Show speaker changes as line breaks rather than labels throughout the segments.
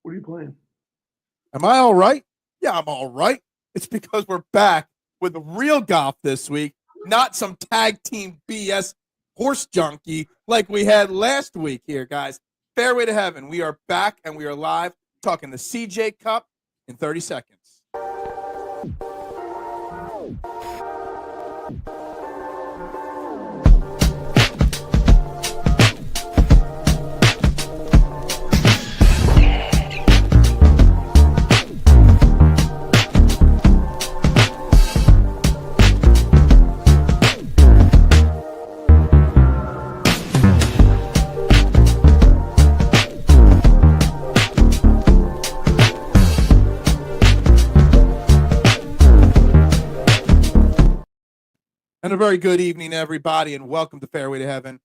What are you playing?
Am I all right? Yeah, I'm all right. It's because we're back with real golf this week, not some tag team BS horse junkie like we had last week here, guys. Fairway to Heaven. We are back and we are live talking the CJ Cup in 30 seconds. And a very good evening, everybody, and welcome to Fairway to Heaven,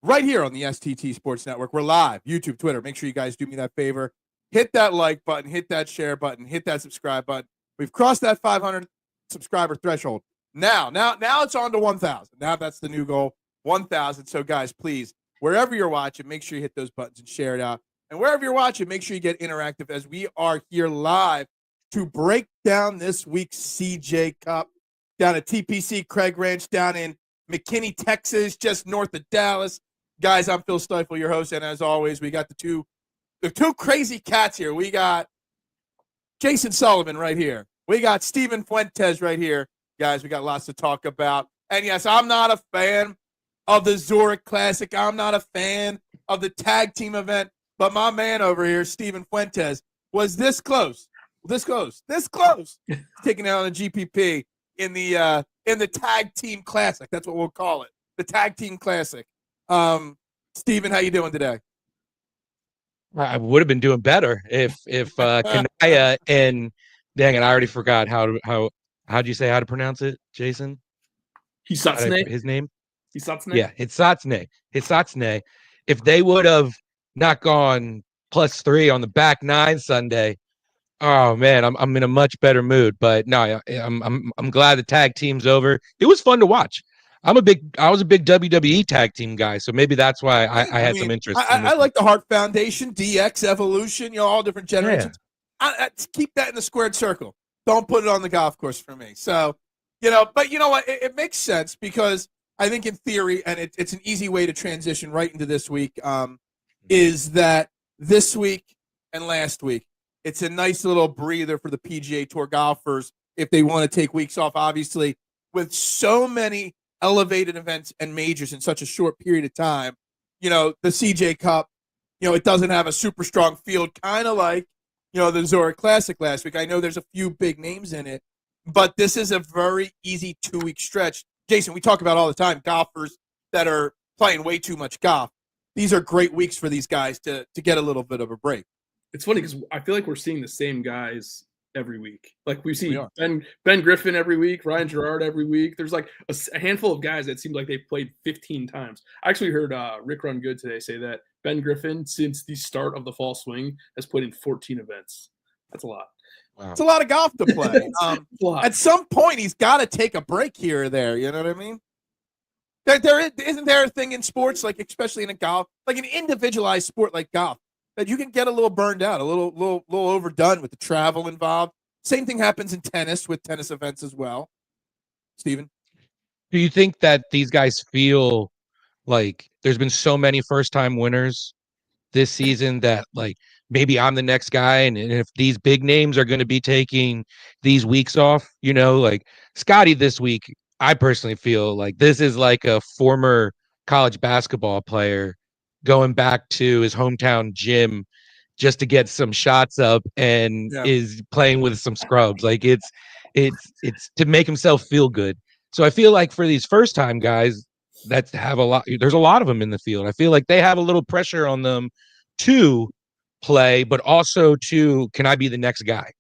right here on the STT Sports Network. We're live, YouTube, Twitter. Make sure you guys do me that favor. Hit that like button, hit that share button, hit that subscribe button. We've crossed that 500 subscriber threshold. Now it's on to 1,000. Now that's the new goal, 1,000. So, guys, please, wherever you're watching, make sure you hit those buttons and share it out. And wherever you're watching, make sure you get interactive as we are here live to break down this week's CJ Cup. Down at TPC Craig Ranch down in McKinney, Texas, just north of Dallas. Guys, I'm Phil Stifle, your host, and as always, we got the two crazy cats here. We got Jason Sullivan right here. We got Steven Fuentes right here. Guys, we got lots to talk about. And yes, I'm not a fan of the Zurich Classic. I'm not a fan of the tag team event, but my man over here, Steven Fuentes, was this close taking out on the GPP. In the tag team classic. That's what we'll call it. The tag team classic. Steven, how you doing today?
I would have been doing better if Kanaya and dang it, I already forgot how'd you say how to pronounce it, Jason?
Hisatsune?
His name?
Hisatsune?
Yeah, Hisatsune. If they would have not gone +3 on the back nine Sunday, oh man, I'm in a much better mood. But no, I'm glad the tag team's over. It was fun to watch. I was a big WWE tag team guy, so maybe that's why I had some interest.
I like the Hart Foundation, DX Evolution, all different generations. Yeah. Keep that in the squared circle. Don't put it on the golf course for me. So, but you know what? It makes sense because I think in theory, and it's an easy way to transition right into this week, is that this week and last week, it's a nice little breather for the PGA Tour golfers if they want to take weeks off, obviously, with so many elevated events and majors in such a short period of time. The CJ Cup, it doesn't have a super strong field, kind of like, the Zurich Classic last week. I know there's a few big names in it, but this is a very easy 2-week stretch. Jason, we talk about all the time golfers that are playing way too much golf. These are great weeks for these guys to get a little bit of a break.
It's funny because I feel like we're seeing the same guys every week. Like we see Ben Griffin every week, Ryan Gerard every week. There's like a handful of guys that seem like they've played 15 times. I actually heard Rick Run Good today say that Ben Griffin, since the start of the fall swing, has played in 14 events. That's a lot.
Wow. It's a lot of golf to play. At some point, he's got to take a break here or there. You know what I mean? Isn't there a thing in sports, like especially in a golf, like an individualized sport like golf, that you can get a little burned out, a little overdone with the travel involved. Same thing happens in tennis with tennis events as well. Steven?
Do you think that these guys feel like there's been so many first-time winners this season that like maybe I'm the next guy, and if these big names are going to be taking these weeks off, like Scottie this week, I personally feel like this is like a former college basketball player going back to his hometown gym just to get some shots up and is playing with some scrubs. Like it's to make himself feel good. So I feel like for these first time guys that have there's a lot of them in the field. I feel like they have a little pressure on them to play, but also can I be the next guy?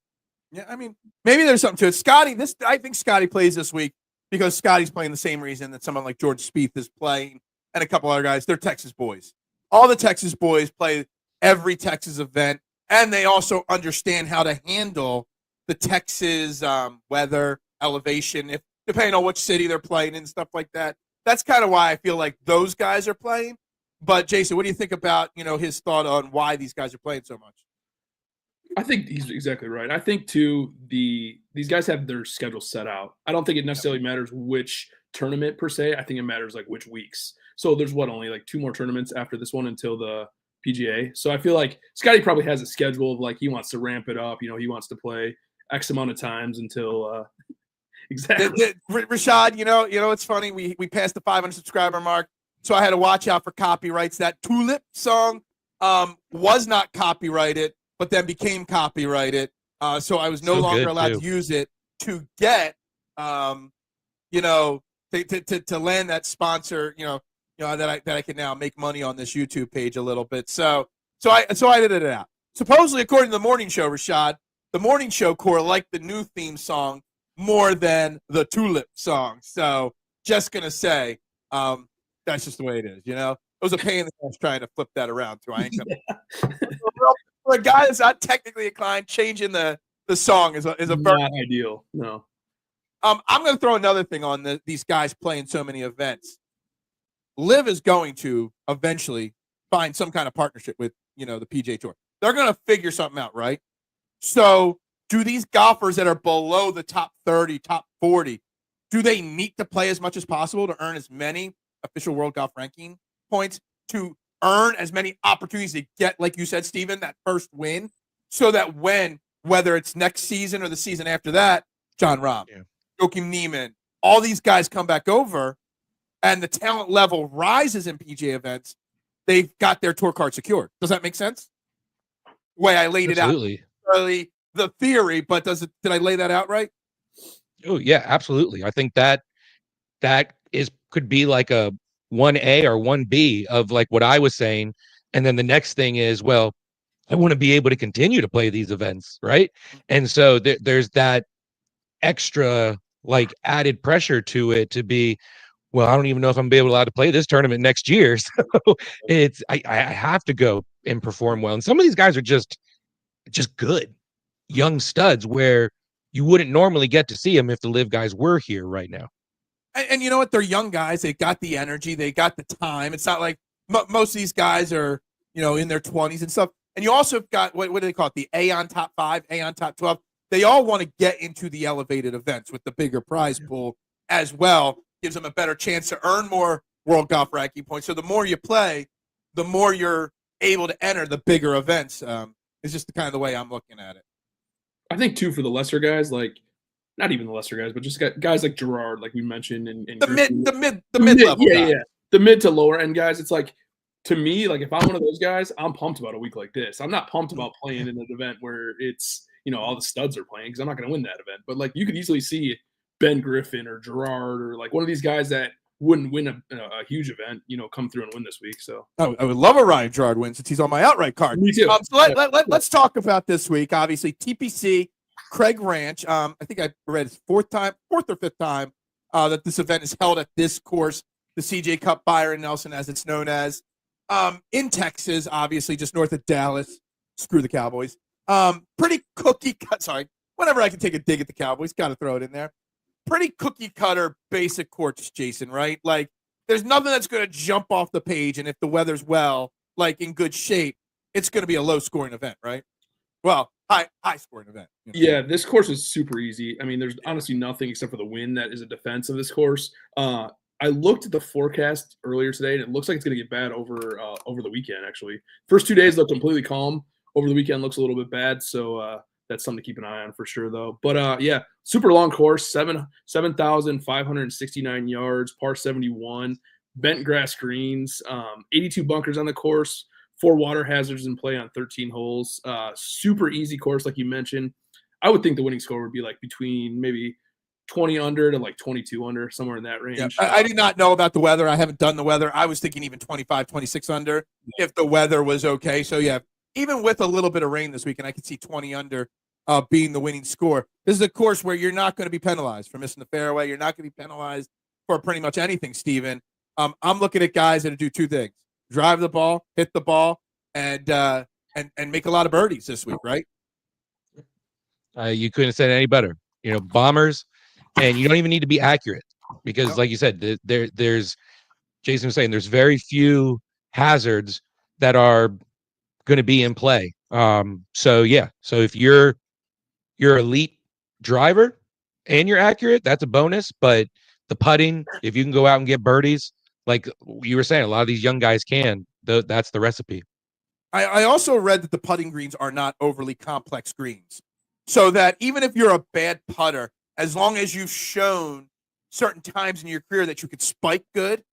Yeah. I mean, maybe there's something to it. Scottie, I think Scottie plays this week because Scottie's playing the same reason that someone like George Spieth is playing and a couple other guys. They're Texas boys. All the Texas boys play every Texas event, and they also understand how to handle the Texas weather, elevation, depending on which city they're playing in and stuff like that. That's kind of why I feel like those guys are playing. But, Jason, what do you think about, his thought on why these guys are playing so much?
I think he's exactly right. I think too these guys have their schedule set out. I don't think it necessarily matters which tournament per se. I think it matters like which weeks. So there's only like 2 more tournaments after this one until the PGA. So I feel like Scottie probably has a schedule of like he wants to ramp it up. He wants to play X amount of times until exactly.
Rashad, it's funny. We passed the 500 subscriber mark, so I had to watch out for copyrights. That Tulip song was not copyrighted, but then became copyrighted. So I was no longer allowed to use it to get, to land that sponsor, that I can now make money on this YouTube page a little bit. So I edited it out. Supposedly, according to the morning show, Rashad, the morning show core liked the new theme song more than the Tulip song. So just gonna say, that's just the way it is. It was a pain in the ass trying to flip that around too. I ain't gonna. For a guy that's not technically inclined, changing the song is a
not ideal. No.
I'm going to throw another thing on these guys playing so many events. Liv is going to eventually find some kind of partnership with the PGA Tour. They're going to figure something out, right? So, do these golfers that are below the top 30, top 40, do they need to play as much as possible to earn as many official World Golf Ranking points to earn as many opportunities to get, like you said, Steven, that first win, so that whether it's next season or the season after that, John Rahm, Joakim Neiman, all these guys come back over and the talent level rises in PGA events, they've got their tour card secured. Does that make sense? The way I laid it out. Really the theory, but did I lay that out right?
Oh, yeah, absolutely. I think that could be like a 1A or 1B of like what I was saying. And then the next thing is, well, I want to be able to continue to play these events, right? And so there's that extra like added pressure to it to be, well, I don't even know if I'm be allowed to play this tournament next year. So I have to go and perform well. And some of these guys are just good young studs where you wouldn't normally get to see them if the live guys were here right now.
And you know what? They're young guys. They got the energy. They got the time. It's not like most of these guys are, in their 20s and stuff. And you also got, what do they call it? The A on top 5, A on top 12. They all want to get into the elevated events with the bigger prize pool as well. Gives them a better chance to earn more World Golf Ranking points. So the more you play, the more you're able to enter the bigger events. It's just the kind of the way I'm looking at it.
I think, too, for the lesser guys, like, not even the lesser guys, but just guys like Gerard, like we mentioned, and
the mid level,
the mid to lower end guys. It's like, to me, like if I'm one of those guys, I'm pumped about a week like this. I'm not pumped about playing in an event where it's all the studs are playing because I'm not going to win that event. But like you could easily see Ben Griffin or Gerard or like one of these guys that wouldn't win a huge event, come through and win this week. So
I would love a Ryan Gerard win since he's on my outright card.
Me too.
So let's talk about this week. Obviously, TPC. Craig Ranch, I think I read it's fourth or fifth time that this event is held at this course, the CJ CUP Byron Nelson, as it's known as, in Texas, obviously just north of Dallas. Screw the Cowboys. Pretty cookie cut. Sorry, whenever I can take a dig at the Cowboys, got to throw it in there. Pretty cookie cutter, basic course, Jason. Right? Like, there's nothing that's going to jump off the page, and if the weather's in good shape, it's going to be a low scoring event, right? Well, high scoring event.
Yeah, this course is super easy. I mean, there's honestly nothing except for the wind that is a defense of this course. I looked at the forecast earlier today, and it looks like it's going to get bad over the weekend, actually. First 2 days look completely calm. Over the weekend looks a little bit bad, so that's something to keep an eye on for sure, though. But, yeah, super long course, 7,569 yards, par 71, bent grass greens, 82 bunkers on the course. 4 water hazards in play on 13 holes. Super easy course, like you mentioned. I would think the winning score would be like between maybe 20 under to like 22 under, somewhere in that range.
Yeah, I did not know about the weather. I haven't done the weather. I was thinking even 25, 26 under if the weather was okay. So, yeah, even with a little bit of rain this weekend, I could see 20 under being the winning score. This is a course where you're not going to be penalized for missing the fairway. You're not going to be penalized for pretty much anything, Steven. I'm looking at guys that do 2 things. Drive the ball, hit the ball, and make a lot of birdies this week, right?
You couldn't have said it any better. Bombers, and you don't even need to be accurate because, like you said, there's Jason was saying there's very few hazards that are going to be in play So if you're elite driver and you're accurate, that's a bonus. But the putting, if you can go out and get birdies, like you were saying, a lot of these young guys can. That's the recipe.
I also read that the putting greens are not overly complex greens, so that even if you're a bad putter, as long as you've shown certain times in your career that you could spike good.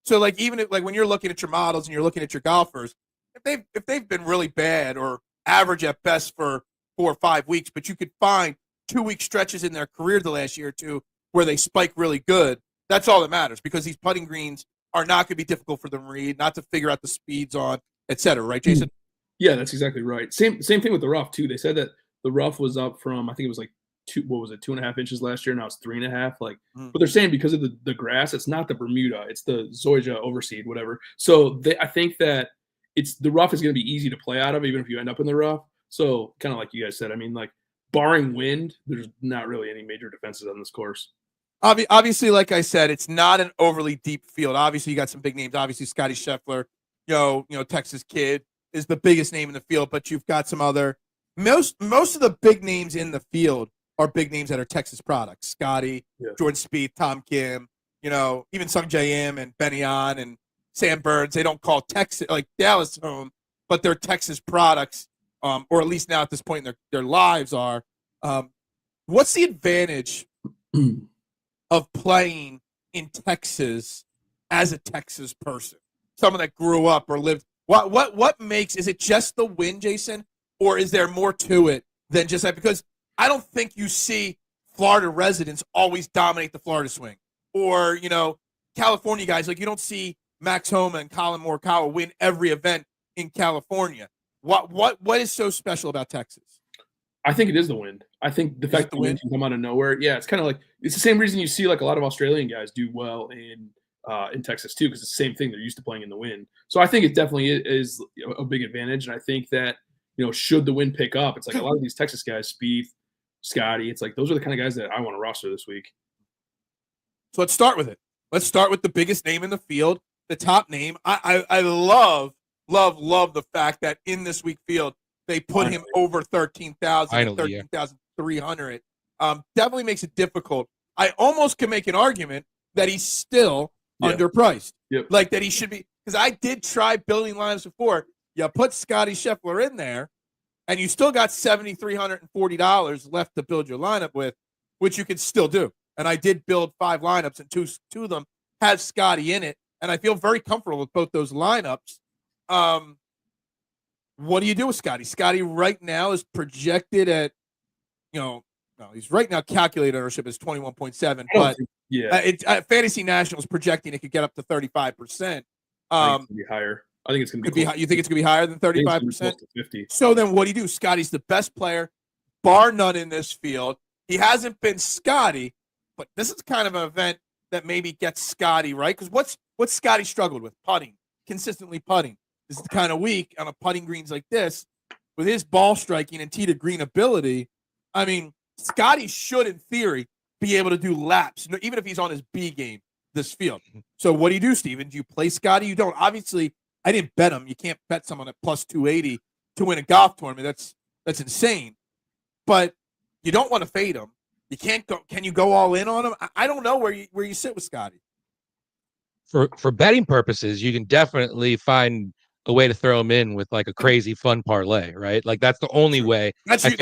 So like even if, like when you're looking at your models and you're looking at your golfers, if they've been really bad or average at best for 4 or 5 weeks, but you could find 2-week stretches in their career the last year or two where they spike really good, that's all that matters, because these putting greens are not going to be difficult for them to read, not to figure out the speeds on, et cetera. Right, Jason?
Yeah, that's exactly right. Same thing with the rough too. They said that the rough was up from, I think it was like 2.5 inches last year. Now it's 3.5. Like, but they're saying because of the grass, it's not the Bermuda, it's the Zoysia overseed, whatever. So I think that the rough is going to be easy to play out of, even if you end up in the rough. So kind of like you guys said, I mean, like barring wind, there's not really any major defenses on this course.
Obviously, like I said, it's not an overly deep field. Obviously, you got some big names. Obviously, Scottie Scheffler, Texas kid is the biggest name in the field, but you've got some other most of the big names in the field are big names that are Texas products. Scottie, Jordan Spieth, Tom Kim, even Sung J M and Benny On and Sam Burns. They don't call Texas like Dallas home, but they're Texas products, or at least now at this point in their lives are. What's the advantage of playing in Texas as a Texas person? Someone that grew up or lived. What makes, is it just the win, Jason, or is there more to it than just that? Because I don't think you see Florida residents always dominate the Florida swing, or California guys, like you don't see Max Homa and Colin Morikawa win every event in California. What is so special about Texas?
I think it is the wind. I think the fact that the wind can come out of nowhere. Yeah, it's kind of like it's the same reason you see like a lot of Australian guys do well in Texas too, because it's the same thing. They're used to playing in the wind. So I think it definitely is a big advantage. And I think that should the wind pick up, it's like a lot of these Texas guys, Spieth, Scottie, it's like those are the kind of guys that I want to roster this week.
So let's start with it. Let's start with the biggest name in the field, the top name. I love the fact that in this week field they put him over 13,000, 13,300. Definitely makes it difficult. I almost can make an argument that he's still underpriced.
Yep.
Like that he should be, because I did try building lines before. You put Scottie Scheffler in there, and you still got $7,340 left to build your lineup with, which you can still do. And I did build 5 lineups, and two of them had Scottie in it, and I feel very comfortable with both those lineups. What do you do with Scottie? Scottie right now is projected at, he's right now calculated ownership is 21.7, but Fantasy National is projecting it could get up to 35%.
I think it's gonna be higher. I think it's going to be.
You think it's going to be higher than 35%?
50.
So then, what do you do? Scottie's the best player, bar none, in this field. He hasn't been Scottie, but this is kind of an event that maybe gets Scottie right. Because what's Scottie struggled with? Putting, consistently putting. This is the kind of week on a putting greens like this, with his ball striking and tee to green ability. I mean, Scottie should, in theory, be able to do laps, even if he's on his B game. This field. So what do you do, Steven? Do you play Scottie? You don't. Obviously, I didn't bet him. You can't bet someone at plus 280 to win a golf tournament. That's insane. But you don't want to fade him. You can't go. Can you go all in on him? I don't know where you sit with Scottie.
For betting purposes, you can definitely find a way to throw him in with like a crazy fun parlay, right? Like that's the only way.
That's
you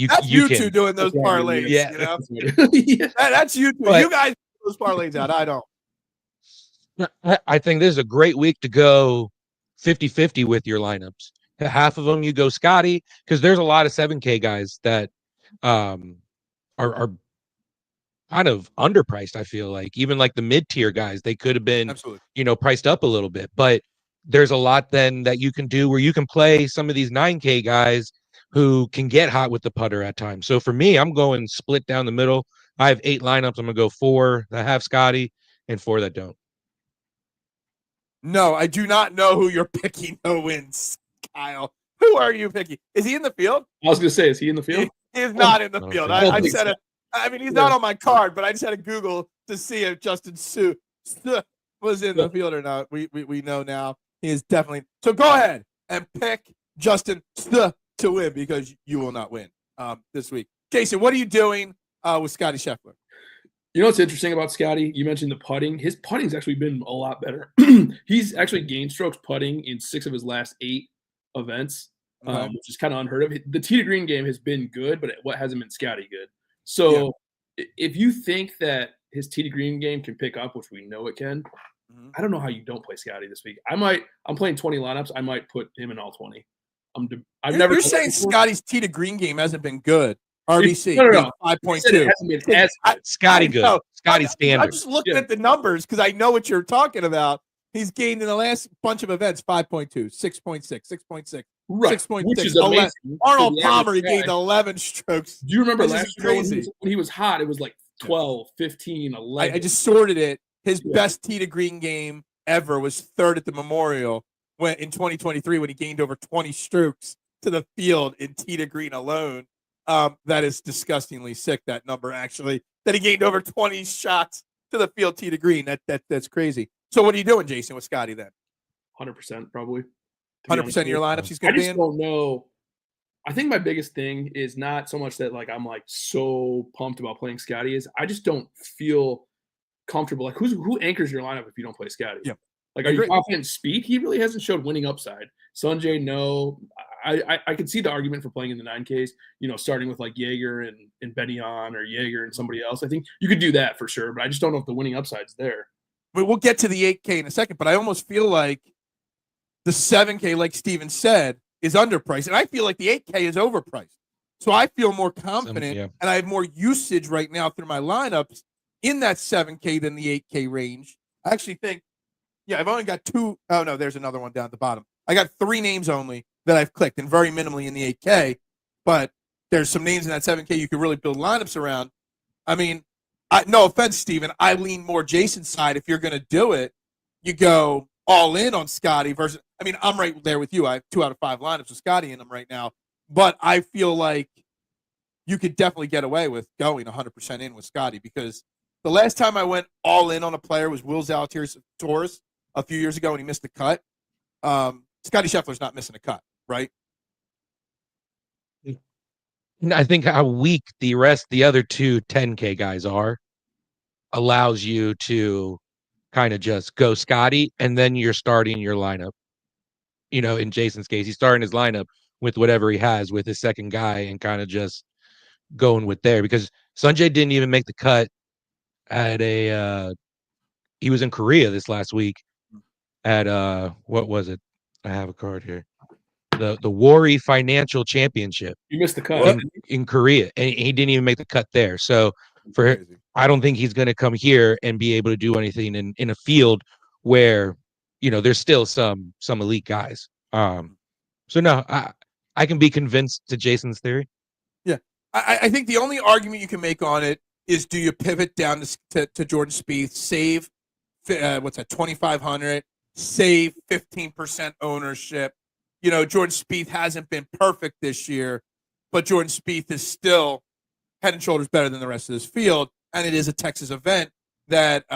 two
can.
doing those parlays.
Yeah,
That's you two.
But,
you guys put those parlays out. I don't.
I think this is a great week to go 50-50 with your lineups. Half of them you go Scottie, because there's a lot of 7K guys that are kind of underpriced. I feel like even like the mid-tier guys, they could have been priced up a little bit. But there's a lot then that you can do where you can play some of these 9K guys who can get hot with the putter at times. So for me, I'm going split down the middle. I have 8 lineups. I'm gonna go 4 that have Scottie and 4 that don't.
No, I do not know who you're picking. No wins, Kyle. Who are you picking? Is he in the field?
I was going to say, is he in the field?
He is not in the field. He's not on my card, but I just had to Google to see if Justin Sue was in the field or not. We know now he is definitely. So go ahead and pick Justin to win because you will not win this week. Jason, what are you doing with Scottie Scheffler?
You know what's interesting about Scottie? You mentioned the putting. His putting's actually been a lot better. He's actually gained strokes putting in 6 of his last 8 events, which is kind of unheard of. The tee to green game has been good, but what hasn't been Scottie good. So if you think that his tee to green game can pick up, which we know it can, I don't know how you don't play Scottie this week. I'm playing 20 lineups. I might put him in all 20.
You're saying Scottie's tee to green game hasn't been good. RBC,
no.
5.2.
Scottie good. Scottie standard.
I'm just looking at the numbers because I know what you're talking about. He's gained in the last bunch of events 5.2, 6.6, 6.6,
right,
6.6.
which is amazing.
Arnold Palmer, he gained 11 strokes.
Do you remember last year when he was hot? It was like 12, 15, 11.
I just sorted it. His best tee to green game ever was 3rd at the Memorial in 2023 when he gained over 20 strokes to the field in tee to green alone. That is disgustingly sick, that number, actually, that he gained over 20 shots to the field tee to green. That's crazy. So what are you doing, Jason, with Scottie then?
100% probably.
100% of your lineups he's going to be in?
I just don't know. I think my biggest thing is not so much that I'm so pumped about playing Scottie is I just don't feel comfortable. Like who anchors your lineup if you don't play Scottie?
Yeah.
Are you confident in speed? He really hasn't showed winning upside. Sanjay, no. I could see the argument for playing in the 9Ks, starting with Jaeger and Benyon or Jaeger and somebody else. I think you could do that for sure, but I just don't know if the winning upside's there.
But we'll get to the 8K in a second, but I almost feel like the 7K, like Steven said, is underpriced. And I feel like the 8K is overpriced. So I feel more confident and I have more usage right now through my lineups in that 7K than the 8K range. I actually think, I've only got 2. Oh, no, there's another one down at the bottom. I got 3 names only that I've clicked and very minimally in the 8K. But there's some names in that 7K you can really build lineups around. I mean, no offense, Steven, I lean more Jason's side. If you're going to do it, you go all in on Scottie versus, I'm right there with you. I have 2 out of 5 lineups with Scottie in them right now. But I feel like you could definitely get away with going 100% in with Scottie because the last time I went all in on a player was Will Zalatoris a few years ago when he missed the cut. Scottie Scheffler's not missing a cut, right?
I think how weak the other 2 10K guys are allows you to kind of just go Scottie and then you're starting your lineup. In Jason's case, he's starting his lineup with whatever he has with his second guy and kind of just going with there because Sanjay didn't even make the cut at he was in Korea this last week at what was it? I have a card here. The Rory Financial Championship.
You missed the cut
in Korea, and he didn't even make the cut there. So I don't think he's going to come here and be able to do anything in a field where there's still some elite guys. So no, I can be convinced to Jason's theory.
Yeah, I think the only argument you can make on it is: do you pivot down to Jordan Spieth, save what's that, 2,500, save 15% ownership? Jordan Spieth hasn't been perfect this year, but Jordan Spieth is still head and shoulders better than the rest of this field, and it is a Texas event that,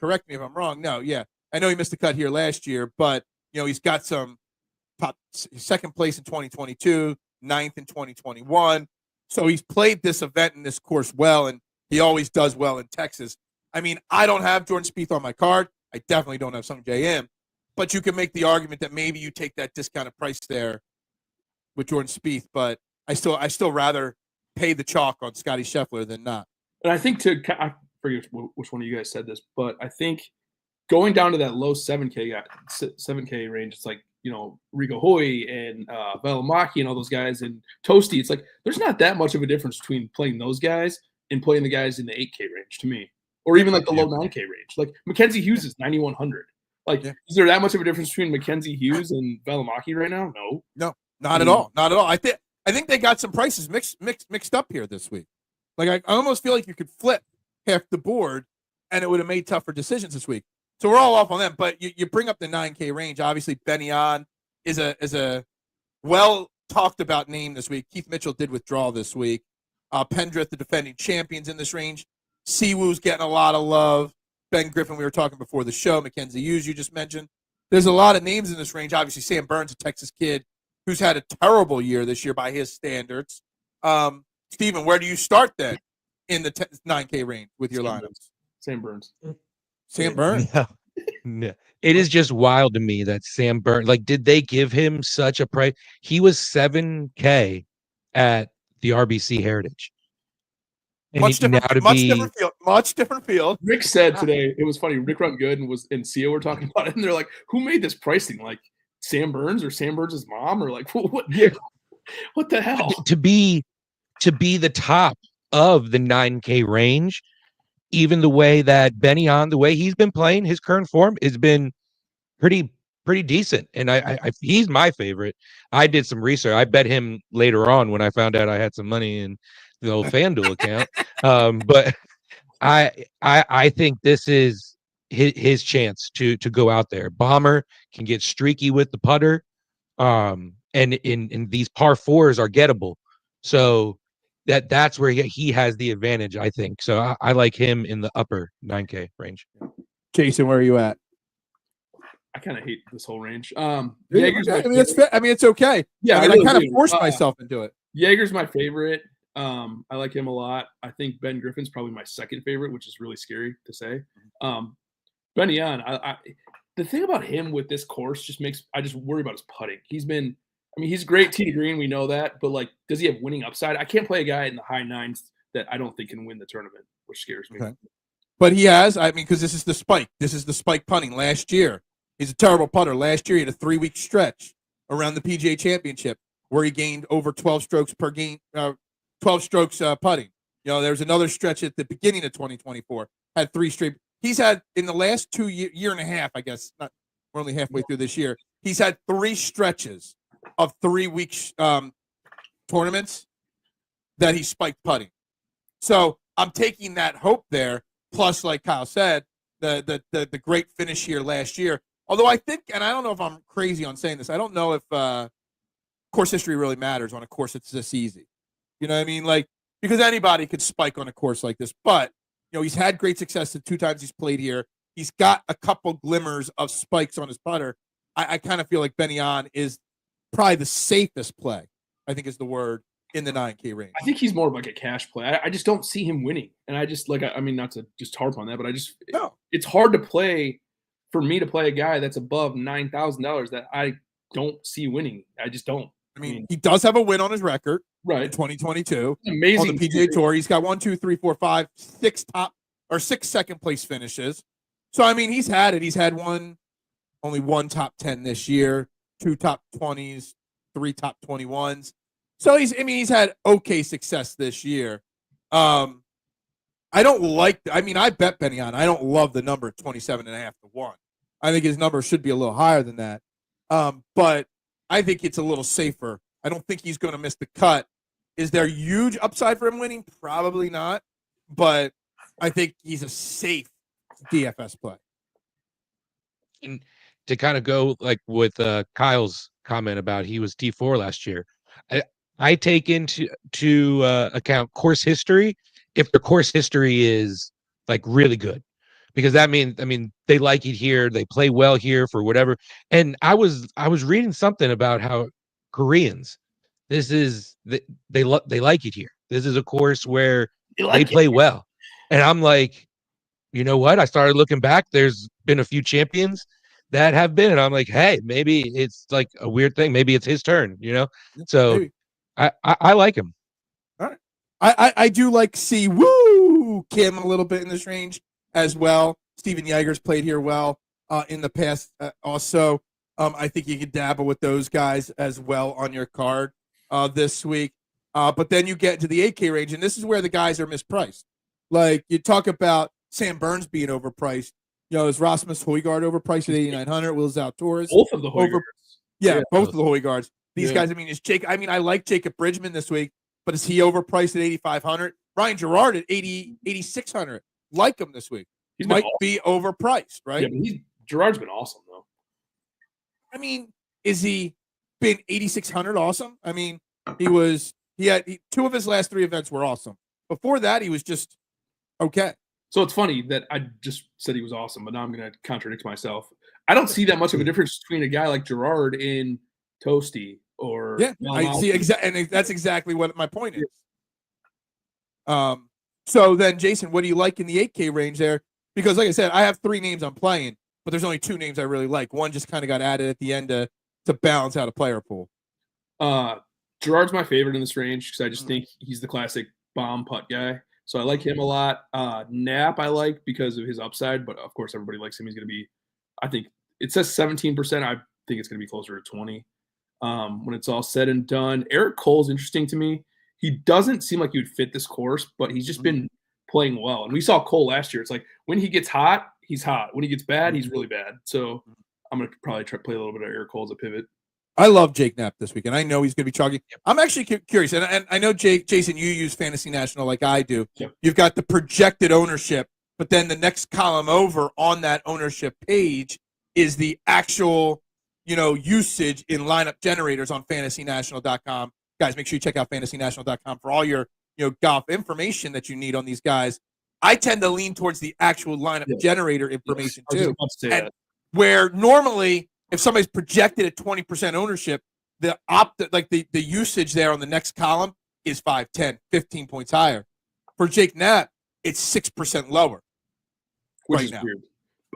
correct me if I'm wrong, I know he missed the cut here last year, but, he's got some top second place in 2022, 9th in 2021, so he's played this event and this course well, and he always does well in Texas. I don't have Jordan Spieth on my card. I definitely don't have some JM. But you can make the argument that maybe you take that discounted price there with Jordan Spieth, but I still rather pay the chalk on Scottie Scheffler than not.
And I think I forget which one of you guys said this, but I think going down to that low 7K range, it's Rico Hoy and Velamaki and all those guys and Toasty. It's there's not that much of a difference between playing those guys and playing the guys in the 8K range to me, or even the low 9K range. Mackenzie Hughes is 9,100. Is there that much of a difference between Mackenzie Hughes and Velamaki right now?
No, not at all. Not at all. I think they got some prices mixed up here this week. I almost feel like you could flip half the board, and it would have made tougher decisions this week. So we're all off on them. But you bring up the 9K range. Obviously, Benyon is a well talked about name this week. Keith Mitchell did withdraw this week. Pendrith, the defending champions in this range. Siwoo's getting a lot of love. Ben Griffin, we were talking before the show. Mackenzie Hughes, you just mentioned. There's a lot of names in this range. Obviously, Sam Burns, a Texas kid, who's had a terrible year this year by his standards. Steven, where do you start then in the 9K range with your lineups?
Sam Burns.
Sam Burns.
No. It is just wild to me that Sam Burns, like, did they give him such a price? He was 7K at the RBC Heritage. And
Much different field.
Rick said today, it was funny. Rick Run Good and CEO were talking about it, and they're like, "Who made this pricing? Like Sam Burns or Sam Burns' mom, or like what? What the hell?"
To be the top of the 9K range, even the way that Benny on the way he's been playing, his current form has been pretty decent, and I he's my favorite. I did some research. I bet him later on when I found out I had some money in the old FanDuel account. But I think this is his chance to go out there. Bomber can get streaky with the putter, and in these par fours are gettable, so that's where he has the advantage, I think. So I like him in the upper 9K range.
Jason, where are you at?
I kind of hate this whole range.
Jaeger's it's fair. It's okay.
Yeah,
I kind of forced myself into it.
Jaeger's my favorite. I like him a lot. I think Ben Griffin's probably my second favorite, which is really scary to say. Ben Yan, the thing about him with this course I just worry about his putting. He's great tee to green, we know that, but like, does he have winning upside? I can't play a guy in the high nines that I don't think can win the tournament, which scares me.
Okay. But he has, because this is the spike. This is the spike putting last year. He's a terrible putter. Last year, he had a 3-week stretch around the PGA Championship where he gained over 12 strokes per game, 12 strokes putting. There was another stretch at the beginning of 2024, had 3 straight. He's had, in the last year and a half, I guess, we're only halfway through this year, he's had 3 stretches of 3-week tournaments that he spiked putting. So I'm taking that hope there. Plus, like Kyle said, the great finish here last year. Although I think, and I don't know if I'm crazy on saying this, I don't know if course history really matters on a course that's this easy. You know what I mean? Like, because anybody could spike on a course like this. But, he's had great success the 2 times he's played here. He's got a couple glimmers of spikes on his putter. I kind of feel like Ben Yan is probably the safest play, I think is the word, in the 9K range.
I think he's more of like a cash play. I just don't see him winning. And I just, like, not to just harp on that, but it's hard to play, for me to play a guy that's above $9,000 that I don't see winning. I just don't.
He does have a win on his record.
Right.
In 2022.
Amazing.
On the PGA Tour. He's got 1, 2, 3, 4, 5, 6 second place finishes. So, he's had it. He's had only 1 top 10 this year, 2 top 20s, 3 top 21s. So he's had okay success this year. I don't like, I bet Ben Yan. I don't love the number 27.5 to 1. I think his number should be a little higher than that. But I think it's a little safer. I don't think he's going to miss the cut. Is there huge upside for him winning? Probably not. But I think he's a safe DFS play.
And to kind of go like with Kyle's comment about he was T4 last year, I take into account course history if the course history is like really good, because that means they like it here, they play well here for whatever. And I was reading something about how Koreans, they like it here. This is a course where they play well, and I'm like, you know what? I started looking back. There's been a few champions that have been, and I'm like, hey, maybe it's like a weird thing. Maybe it's his turn, So maybe. I like him.
All right. I do like Woo Kim a little bit in this range as well. Steven Yeager's played here well in the past also. I think you could dabble with those guys as well on your card this week. But then you get into the 8K range, and this is where the guys are mispriced. Like, you talk about Sam Burns being overpriced. Is Rasmus Højgaard overpriced at 8,900? Will Zalatoris?
Both of the Højgaards.
Both of the Højgaards. These guys, is Jake. I like Jacob Bridgman this week, but is he overpriced at 8,500? Ryan Gerard at 8,600. Like him this week. He might be overpriced, right?
Yeah, but Gerard's been awesome though.
Is he been 8,600 awesome? He had 2 of his last 3 events were awesome. Before that, he was just okay.
So it's funny that I just said he was awesome, but now I'm going to contradict myself. I don't see that much of a difference between a guy like Gerard in Toasty or
I see and that's exactly what my point is. So then, Jason, what do you like in the 8K range there? Because, like I said, I have 3 names I'm playing, but there's only 2 names I really like. One just kind of got added at the end to balance out a player pool.
Gerard's my favorite in this range because I just think he's the classic bomb putt guy. So I like him a lot. Knapp I like because of his upside, but of course everybody likes him. He's going to be, I think it says 17%. I think it's going to be closer to 20 when it's all said and done. Eric Cole's interesting to me. He doesn't seem like he would fit this course, but he's just been playing well. And we saw Cole last year. It's like when he gets hot, he's hot. When he gets bad, he's really bad. So I'm going to probably play a little bit of Eric Cole as a pivot.
I love Jake Knapp this week, and I know he's going to be chalky. I'm actually curious, and I know, Jason, you use Fantasy National like I do.
Yep.
You've got the projected ownership, but then the next column over on that ownership page is the actual, usage in lineup generators on FantasyNational.com. Guys, make sure you check out FantasyNational.com for all your, golf information that you need on these guys. I tend to lean towards the actual lineup generator information too, and where normally, if somebody's projected at 20% ownership, the usage there on the next column is 5, 10, 15 points higher. For Jake Knapp, it's 6% lower
Which is now. Weird.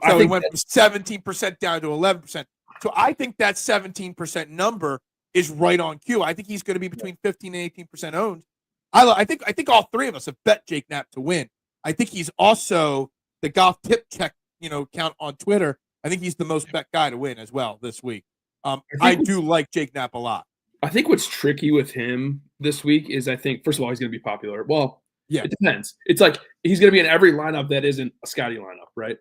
So he went from 17% down to 11%. So I think that 17% number is right on cue. I think he's going to be between 15 and 18% owned. I think all 3 of us have bet Jake Knapp to win. I think he's also the golf tip check, count on Twitter. I think he's the most bet guy to win as well this week. I do like Jake Knapp a lot.
I think what's tricky with him this week is first of all, he's going to be popular. Well, it depends. It's like he's going to be in every lineup that isn't a Scottie lineup, right?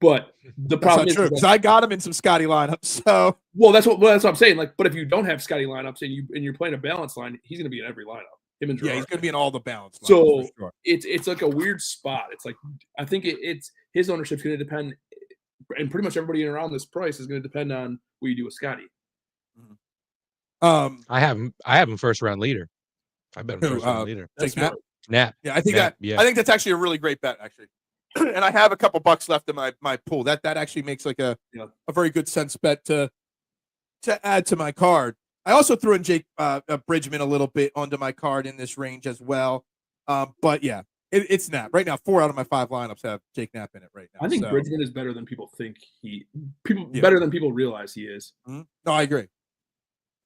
But the problem is
because I got him in some Scottie lineups. So
that's what I'm saying. Like, but if you don't have Scottie lineups and you're playing a balance line, he's going to be in every lineup. Him and Gerard.
He's going to be in all the balance.
So it's like a weird spot. It's like I think it's his ownership's going to depend. And pretty much everybody around this price is going to depend on what you do with Scottie.
I have him first round leader. I bet him first round leader.
That's
Knapp.
Yeah, I think I think that's actually a really great bet, actually. And I have a couple bucks left in my pool. That actually makes like a very good sense bet to add to my card. I also threw in Jake Bridgman a little bit onto my card in this range as well. But yeah. It's Knapp. Right now, 4 out of my 5 lineups have Jake Knapp in it right now.
I think Bridgman is better than people think better than people realize he is.
Mm-hmm. No, I agree.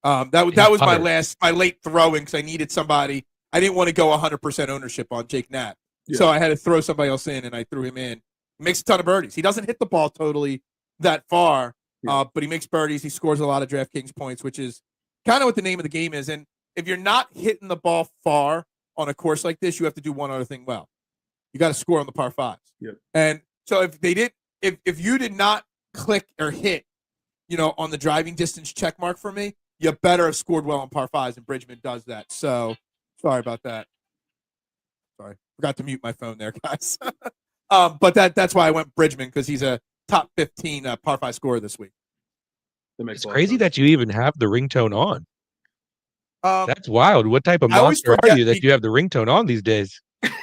That was my late throw-in because I needed somebody. I didn't want to go 100% ownership on Jake Knapp. Yeah. So I had to throw somebody else in, and I threw him in. He makes a ton of birdies. He doesn't hit the ball totally that far, but he makes birdies. He scores a lot of DraftKings points, which is kind of what the name of the game is. And if you're not hitting the ball far on a course like this, you have to do one other thing well. You got to score on the par 5s.
Yep.
And so if you did not click or hit, on the driving distance check mark for me, you better have scored well on par 5s, and Bridgman does that. So sorry about that. Sorry. Forgot to mute my phone there, guys. But that's why I went Bridgman, because he's a top 15 par 5 scorer this week.
It's crazy that you even have the ringtone on. That's wild. What type of monster are you that you have the ringtone on these days?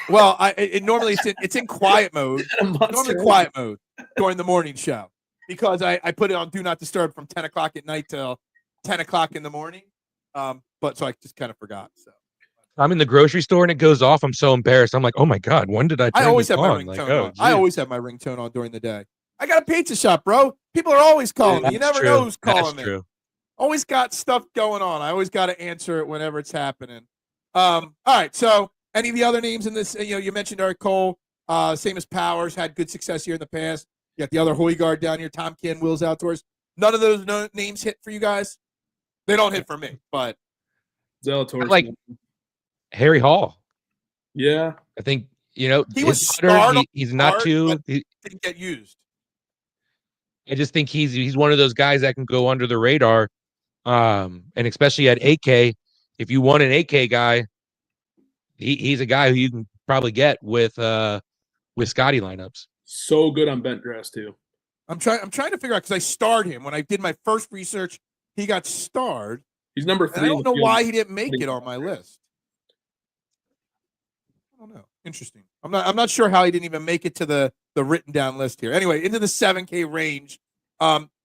Well, normally it's in quiet mode. Normally quiet mode during the morning show, because I put it on Do Not Disturb from 10 o'clock at night till 10 o'clock in the morning. But so I just kind of forgot. So
I'm in the grocery store and it goes off. I'm so embarrassed. I'm like, oh my God, when did I turn this on?
My ringtone on. I always have my ringtone on during the day. I got a pizza shop, bro. People are always calling me. You never know who's calling me. True. Always got stuff going on. I always got to answer it whenever it's happening. All right. So any of the other names in this, you mentioned Eric Cole, same as Powers, had good success here in the past. You got the other Hoygaard down here, Tom Ken, Wills Outdoors. None of those names hit for you guys? They don't hit for me, but.
Zalatoris.
Like Harry Hall.
Yeah.
I think,
he was
he's not too.
He didn't get used.
I just think he's one of those guys that can go under the radar. And especially at 8K, if you want an 8K guy, he's a guy who you can probably get with Scottie lineups.
So good on bent grass too.
I'm trying to figure out, because I starred him when I did my first research. He got starred.
He's number 3.
I don't know why he didn't make it on my list. I don't know. Interesting. I'm not sure how he didn't even make it to the written down list here. Anyway, into the 7K range.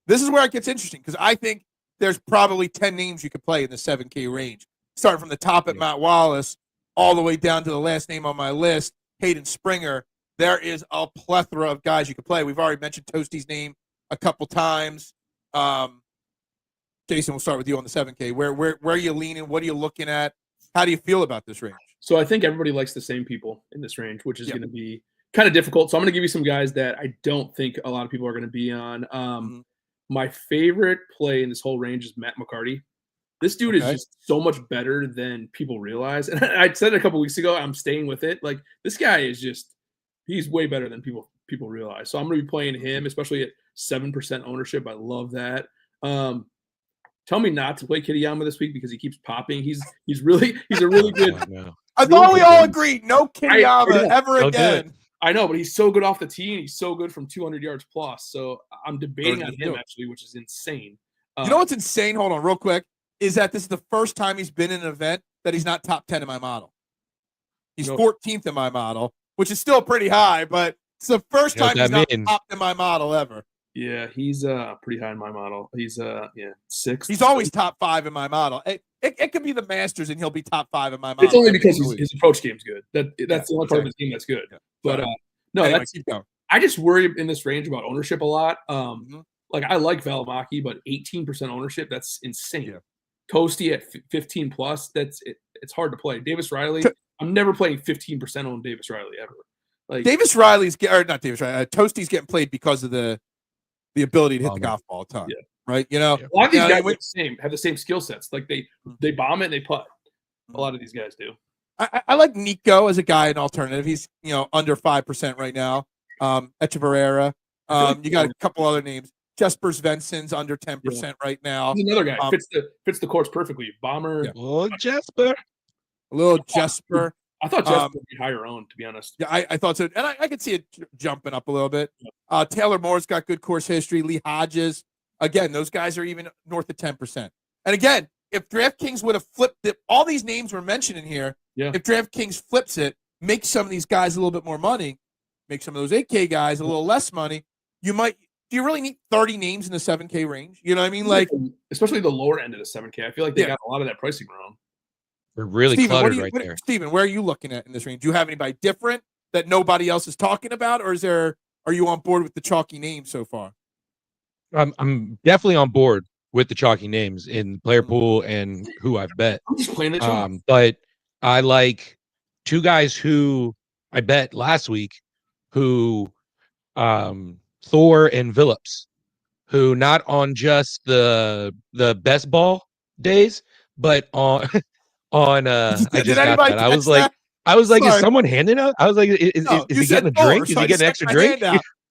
This is where it gets interesting, because I think there's probably 10 names you could play in the 7K range, starting from the top at Matt Wallace all the way down to the last name on my list, Hayden Springer. There is a plethora of guys you could play. We've already mentioned Toasty's name a couple times. Jason, we'll start with you on the 7K. Where are you leaning? What are you looking at? How do you feel about this range?
So I think everybody likes the same people in this range, which is going to be kind of difficult. So I'm going to give you some guys that I don't think a lot of people are going to be on. My favorite play in this whole range is Matt McCarty. This dude is just so much better than people realize. And I said it a couple weeks ago. I'm staying with it. Like, this guy is he's way better than people realize. So I'm going to be playing him, especially at 7% ownership. I love that. Tell me not to play Kitayama this week because he keeps popping. He's a really good.
I thought we all agreed no Kitayama ever again.
I know, but he's so good off the tee and he's so good from 200 yards plus. So I'm debating on him actually, which is insane.
You know what's insane? Hold on, real quick. Is that this is the first time he's been in an event that he's not top 10 in my model. He's 14th in my model, which is still pretty high, but it's the first time he's not top in my model ever.
Yeah, he's pretty high in my model. He's 6th.
He's always top 5 in my model. It could be the Masters and he'll be top 5 in my model.
It's only because his approach game's good. That's the only part of his game that's good. Yeah. But
anyway, keep going.
I just worry in this range about ownership a lot. Like, I like Valimaki, but 18% ownership, that's insane. Yeah. Toasty at 15 plus, it's hard to play. Davis Riley, I'm never playing 15% on Davis Riley ever. Like,
Davis Riley's not Davis Riley. Toasty's getting played because of the ability to hit the golf ball a ton. Yeah. Right? You know,
a lot of these guys have the same skill sets. Like, they bomb it and they putt. A lot of these guys do.
I like Nico as a guy, an alternative. He's under 5% right now. Echeverria. You got a couple other names. Jesper Svensson's under 10% right now.
He's another guy. Fits the course perfectly. Bomber.
Yeah. Oh, Jesper.
A little Jesper.
I thought Jesper would be higher owned, to be honest.
Yeah, I thought so. And I could see it jumping up a little bit. Taylor Moore's got good course history. Lee Hodges. Again, those guys are even north of 10%. And again, if DraftKings would have flipped it, all these names we're mentioning here, if DraftKings flips it, makes some of these guys a little bit more money, make some of those 8K guys a little less money, do you really need 30 names in the 7K range? You know what I mean? Like,
especially the lower end of the 7K. I feel like they got a lot of that pricing wrong.
We're really cluttered right there.
Steven, where are you looking at in this range? Do you have anybody different that nobody else is talking about, or are you on board with the chalky names so far?
I'm definitely on board with the chalky names in player pool and who I've bet.
I'm just playing the
but I like two guys who I bet last week who Thor and Phillips, who not on just the best ball days, but on I just got that. I was like, sorry. Is someone handing out? I was like, is he getting a drink? Is he getting an extra drink?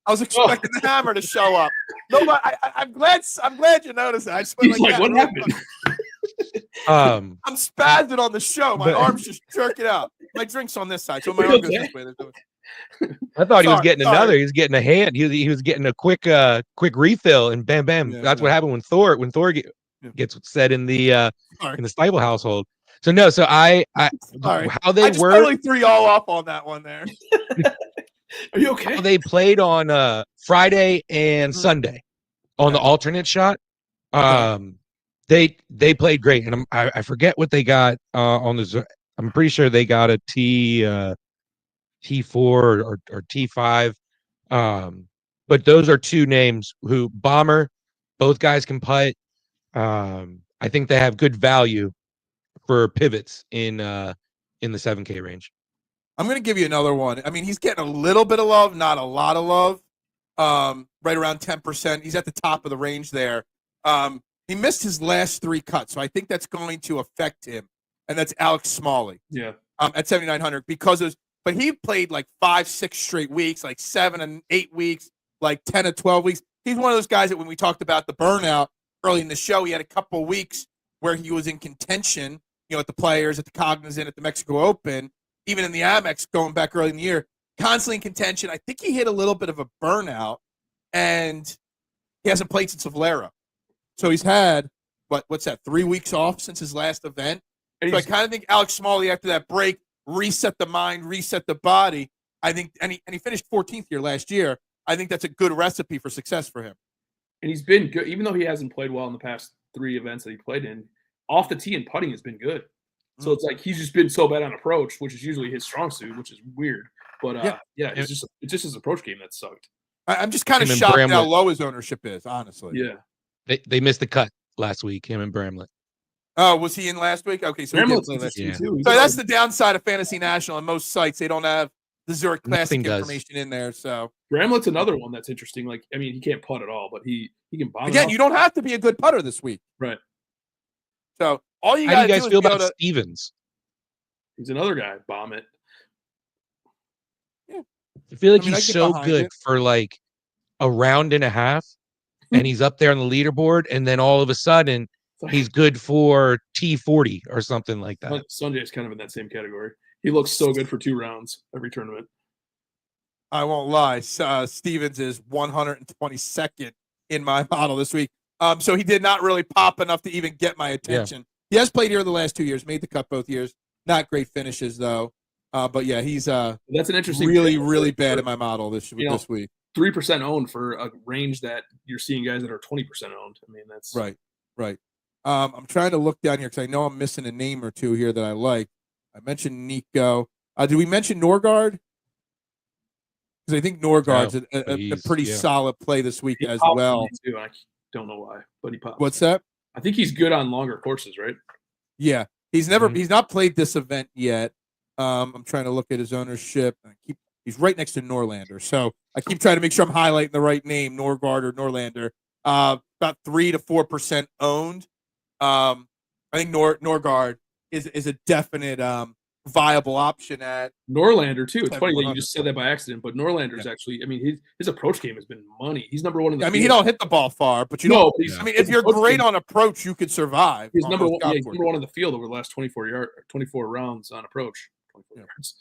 I was expecting the hammer to show up. No, but I'm glad you noticed that. I just went
like, what happened?
I'm spazzing on the show. My arms just jerking out. My drink's on this side, so my arm goes this way.
I thought he was getting another. He was getting a hand. He was getting a quick refill, and bam, bam. That's what happened when Thor gets set in the Stiebel household. So no, so I how they were
totally threw y'all off on that one there.
Are you okay?
They played on Friday and Sunday on the alternate shot. They played great, and I forget what they got on the. I'm pretty sure they got a T4 or T5. But those are two names who bomber. Both guys can putt. I think they have good value for pivots in the 7K range.
I'm going to give you another one. I mean, he's getting a little bit of love, not a lot of love. Right around 10%. He's at the top of the range there. He missed his last 3 cuts, so I think that's going to affect him. And that's Alex Smalley.
Yeah.
At 7,900 but he played like 5-6 straight weeks, like 7 and 8 weeks, like 10 or 12 weeks. He's one of those guys that when we talked about the burnout early in the show, he had a couple of weeks where he was in contention, at the Players, at the Cognizant, at the Mexico Open, even in the Amex going back early in the year, constantly in contention. I think he hit a little bit of a burnout, and he hasn't played since Valero. So he's had, what's that, 3 weeks off since his last event? So I kind of think Alex Smalley, after that break, reset the mind, reset the body. I think, and he finished 14th here last year. I think that's a good recipe for success for him.
And he's been good, even though he hasn't played well in the past 3 events that he played in, off the tee and putting has been good. So it's like he's just been so bad on approach, which is usually his strong suit, which is weird. But it's just his approach game that sucked.
I'm just kind of shocked at how low his ownership is, honestly.
Yeah,
they missed the cut last week. Him and Bramlett.
Oh, was he in last week? Okay, so
too.
So that's the downside of Fantasy National. On most sites, they don't have the Zurich Classic information in there. So
Bramlett's another one that's interesting. Like, I mean, he can't putt at all, but he can bomb.
Again, you don't have to be a good putter this week,
right?
So all you
How do you
guys
feel about Stevens?
He's another guy. Bomb it.
Yeah,
I feel like he's so good for like a round and a half, and he's up there on the leaderboard, and then all of a sudden he's good for T40 or something like that.
Sanjay's kind of in that same category. He looks so good for 2 rounds every tournament.
I won't lie. Stevens is 122nd in my model this week. So he did not really pop enough to even get my attention. Yeah. He has played here the last 2 years, made the cut both years. Not great finishes though. But yeah, he's
that's an interesting
really bad in my model this week.
3% owned for a range that you're seeing guys that are 20% owned. I mean, that's
right. I'm trying to look down here because I know I'm missing a name or two here that I like. I mentioned Nico. Did we mention Norgard? Because I think Norgard's a pretty solid play this week as well.
Too. I don't know why, but he pops.
What's that?
I think he's good on longer courses, right?
Yeah, he's not played this event yet. I'm trying to look at his ownership. He's right next to Norlander, so I keep trying to make sure I'm highlighting the right name, Norgard or Norlander. About 3 to 4% owned. I think Norgard is a definite viable option at
Norlander too. It's funny that you just said that by accident, but Norlander's actually. I mean, his approach game has been money. He's number 1 in the.
I mean, he don't hit the ball far, but I mean, if you're great on approach, you could survive.
He's number 1. Yeah, he's number 1 in the field over the last 24 rounds on approach.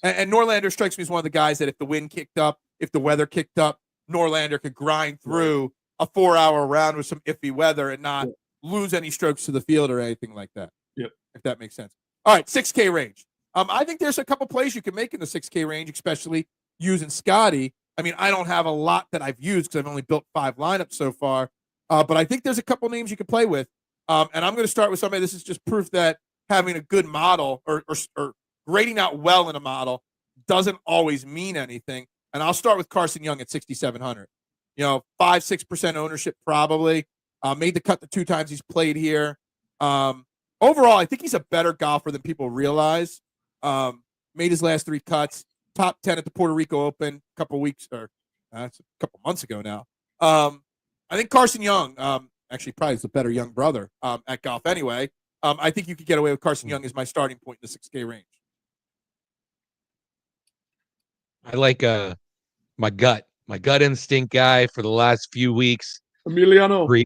And Norlander strikes me as one of the guys that if the wind kicked up, if the weather kicked up, Norlander could grind through a 4-hour round with some iffy weather and not lose any strokes to the field or anything like that.
Yep.
If that makes sense. All right, 6K range. I think there's a couple plays you can make in the 6K range, especially using Scottie. I mean, I don't have a lot that I've used because I've only built 5 lineups so far. But I think there's a couple names you can play with. And I'm going to start with somebody. This is just proof that having a good model or grading out well in a model doesn't always mean anything. And I'll start with Carson Young at 6,700. 5-6% ownership probably. Made the cut the 2 times he's played here. Overall, I think he's a better golfer than people realize. Made his last 3 cuts, top 10 at the Puerto Rico Open a couple months ago now. I think Carson Young, actually probably is the better young brother at golf anyway. I think you could get away with Carson Young as my starting point in the 6K range.
I like my gut instinct guy for the last few weeks.
Emiliano.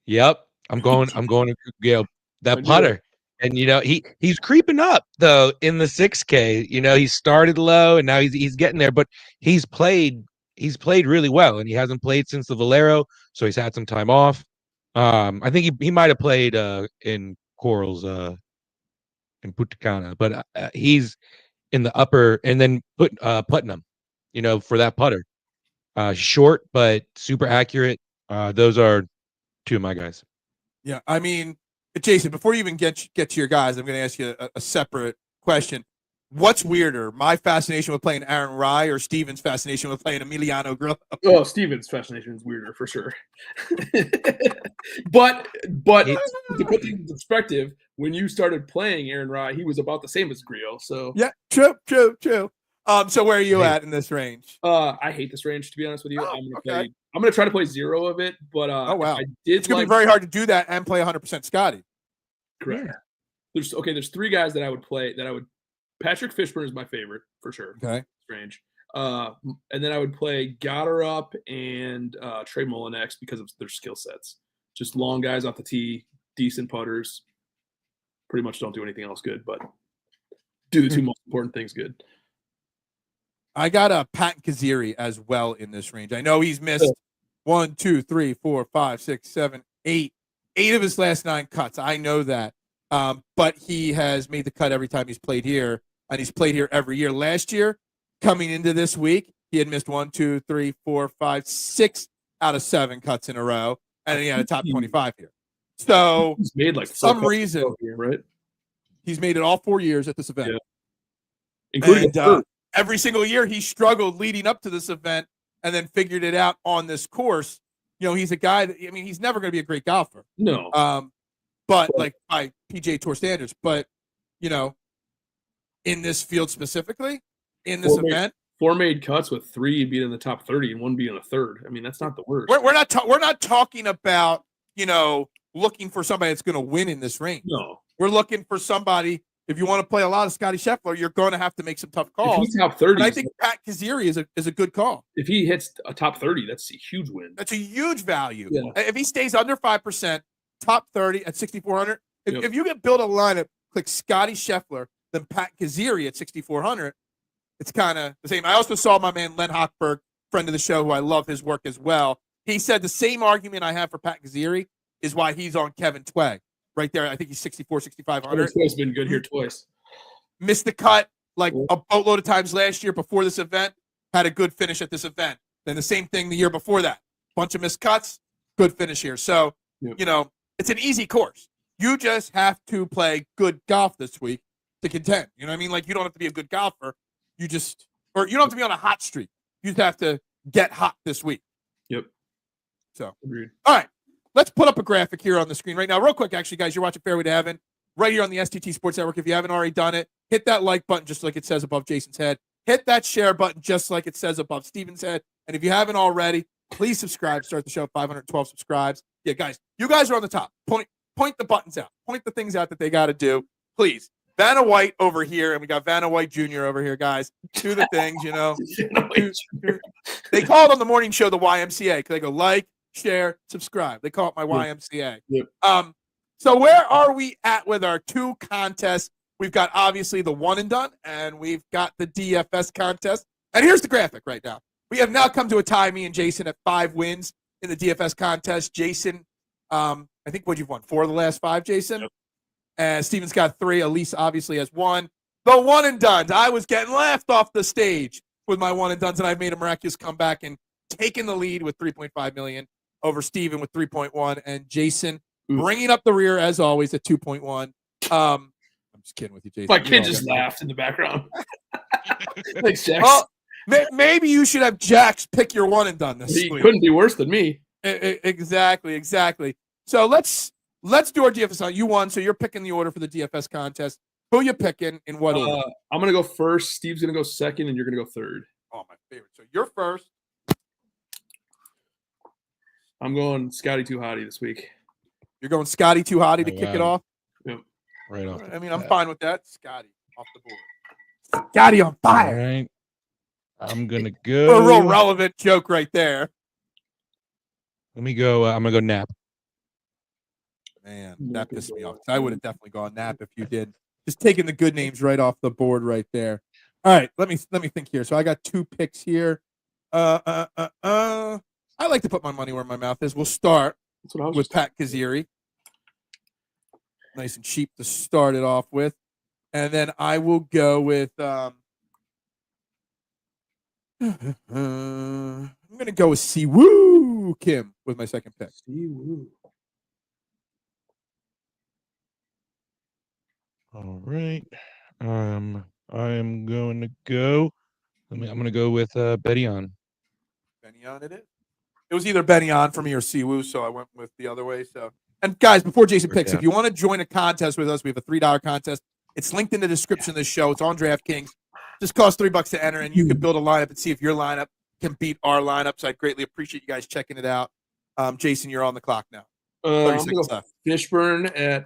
Yep. I'm going to that putter. And he's creeping up though in the 6K. He started low and now he's getting there, but he's played really well, and he hasn't played since the Valero, so he's had some time off. I think he might have played in Corals in Putacana, but he's in the upper, and then Putnam, for that putter. Short but super accurate. Those are 2 of my guys.
Yeah, I mean, Jason, before you even get to your guys, I'm going to ask you a separate question. What's weirder, my fascination with playing Aaron Rye or Steven's fascination with playing Emiliano Grillo?
Oh, Steven's fascination is weirder for sure. but to put things in perspective, when you started playing Aaron Rye, he was about the same as Grillo. So
yeah, true. So where are you at in this range?
I hate this range, to be honest with you. I'm going to try to play 0 of it, but
oh wow,
it's
going to be very hard to do that and play 100% Scottie.
Correct. Yeah. There's 3 guys that I would play that I would. Patrick Fishburne is my favorite for sure.
Okay.
Strange. And then I would play Gotterup and Trey Molinex because of their skill sets. Just long guys off the tee, decent putters. Pretty much don't do anything else good, but do the 2 most important things good.
I got Pat Kaziri as well in this range. I know he's missed 1, 2, 3, 4, 5, 6, 7, 8 of his last 9 cuts. I know that. But he has made the cut every time he's played here, and he's played here every year. Last year, coming into this week, he had missed 1, 2, 3, 4, 5, 6 out of 7 cuts in a row, and he had a top 25 here. So
he's made like
for some reason,
here, right?
He's made it all 4 years at this event.
Yeah. Including
every single year he struggled leading up to this event and then figured it out on this course. You know, he's a guy that, I mean, he's never going to be a great golfer.
No.
But like by PGA Tour standards, but you know, in this field specifically, in this event,
4 made cuts with 3 being in the top 30 and 1 being a third. I mean, that's not the worst.
We're not talking about, you know, looking for somebody that's going to win in this range.
No,
we're looking for somebody. If you want to play a lot of Scottie Scheffler, you're going to have to make some tough calls.
If he's top 30,
and I think Pat Kaziri is a good call.
If he hits a top 30, that's a huge win.
That's a huge value.
Yeah.
If he stays under 5%, top 30 at 6,400. If you get build a lineup, click Scottie Scheffler, then Pat Kaziri at 6,400. It's kind of the same. I also saw my man Len Hochberg, friend of the show, who I love his work as well. He said the same argument I have for Pat Kaziri is why he's on Kevin Twegg. Right there, I think he's 6,500.
He's been good here twice.
Missed the cut like a boatload of times last year before this event. Had a good finish at this event. Then the same thing the year before that. Bunch of missed cuts, good finish here. So, you know, it's an easy course. You just have to play good golf this week to contend. You know what I mean? Like, you don't have to be a good golfer. You don't have to be on a hot streak. You just have to get hot this week.
Yep.
So,
agreed.
All right. Let's put up a graphic here on the screen right now. Real quick, actually, guys, you're watching Fairway to Heaven right here on the STT Sports Network. If you haven't already done it, hit that like button just like it says above Jason's head. Hit that share button just like it says above Steven's head. And if you haven't already, please subscribe. Start the show at 512 subscribes. Yeah, guys, you guys are on the top. Point the buttons out. Point the things out that they got to do. Please. Vanna White over here, and we got Vanna White Jr. over here, guys. Do the things, you know. They call it on the morning show the YMCA because they go like, share, subscribe. They call it my YMCA.
Yep.
So where are we at with our 2 contests? We've got obviously the one and done, and we've got the DFS contest. And here's the graphic right now. We have now come to a tie, me and Jason, at 5 wins in the DFS contest. Jason, I think what you've won 4 of the last 5, Jason. Yep. And Steven's got 3. Elise obviously has 1. The one and done. I was getting laughed off the stage with my one and dones, and I've made a miraculous comeback and taken the lead with 3.5 million over Steven with 3.1, and Jason bringing up the rear as always at 2.1. I'm just kidding with you, Jason.
My kid just laughed in the background. Thanks, Jax.
Well, maybe you should have Jax pick your one and done this week.
He couldn't be worse than me.
Exactly. So let's do our DFS. You won, so you're picking the order for the DFS contest. Who are you picking in what order?
I'm going to go first. Steve's going to go second, and you're going to go third.
Oh, my favorite. So you're first.
I'm going Scottie Too Hottie this week.
You're going Scottie Too Hottie to kick it off?
Yep.
Right off.
I mean, I'm fine with that. Scottie off the board. Scottie on fire.
All right. I'm going to go.
A real relevant joke right there.
Let me go. I'm going to go Nap.
Man, that pissed me off. I would have definitely gone Nap if you did. Just taking the good names right off the board right there. All right, let me think here. So I got 2 picks here. I like to put my money where my mouth is. We'll start with Pat Kaziri. Nice and cheap to start it off with. And then I will go with I'm going to go with Siwoo Kim with my second pick.
Siwoo.
All right. I am going to go. I'm going to go with Betty-On.
Betty-On it is. It was either Betty-On for me or Siwoo, so I went with the other way. So, and guys, before Jason picks, if you want to join a contest with us, we have a $3 contest. It's linked in the description of this show. It's on DraftKings. Just costs $3 to enter, and you can build a lineup and see if your lineup can beat our lineups. I'd greatly appreciate you guys checking it out. Jason, you're on the clock now. 36 left.
Fishburne at.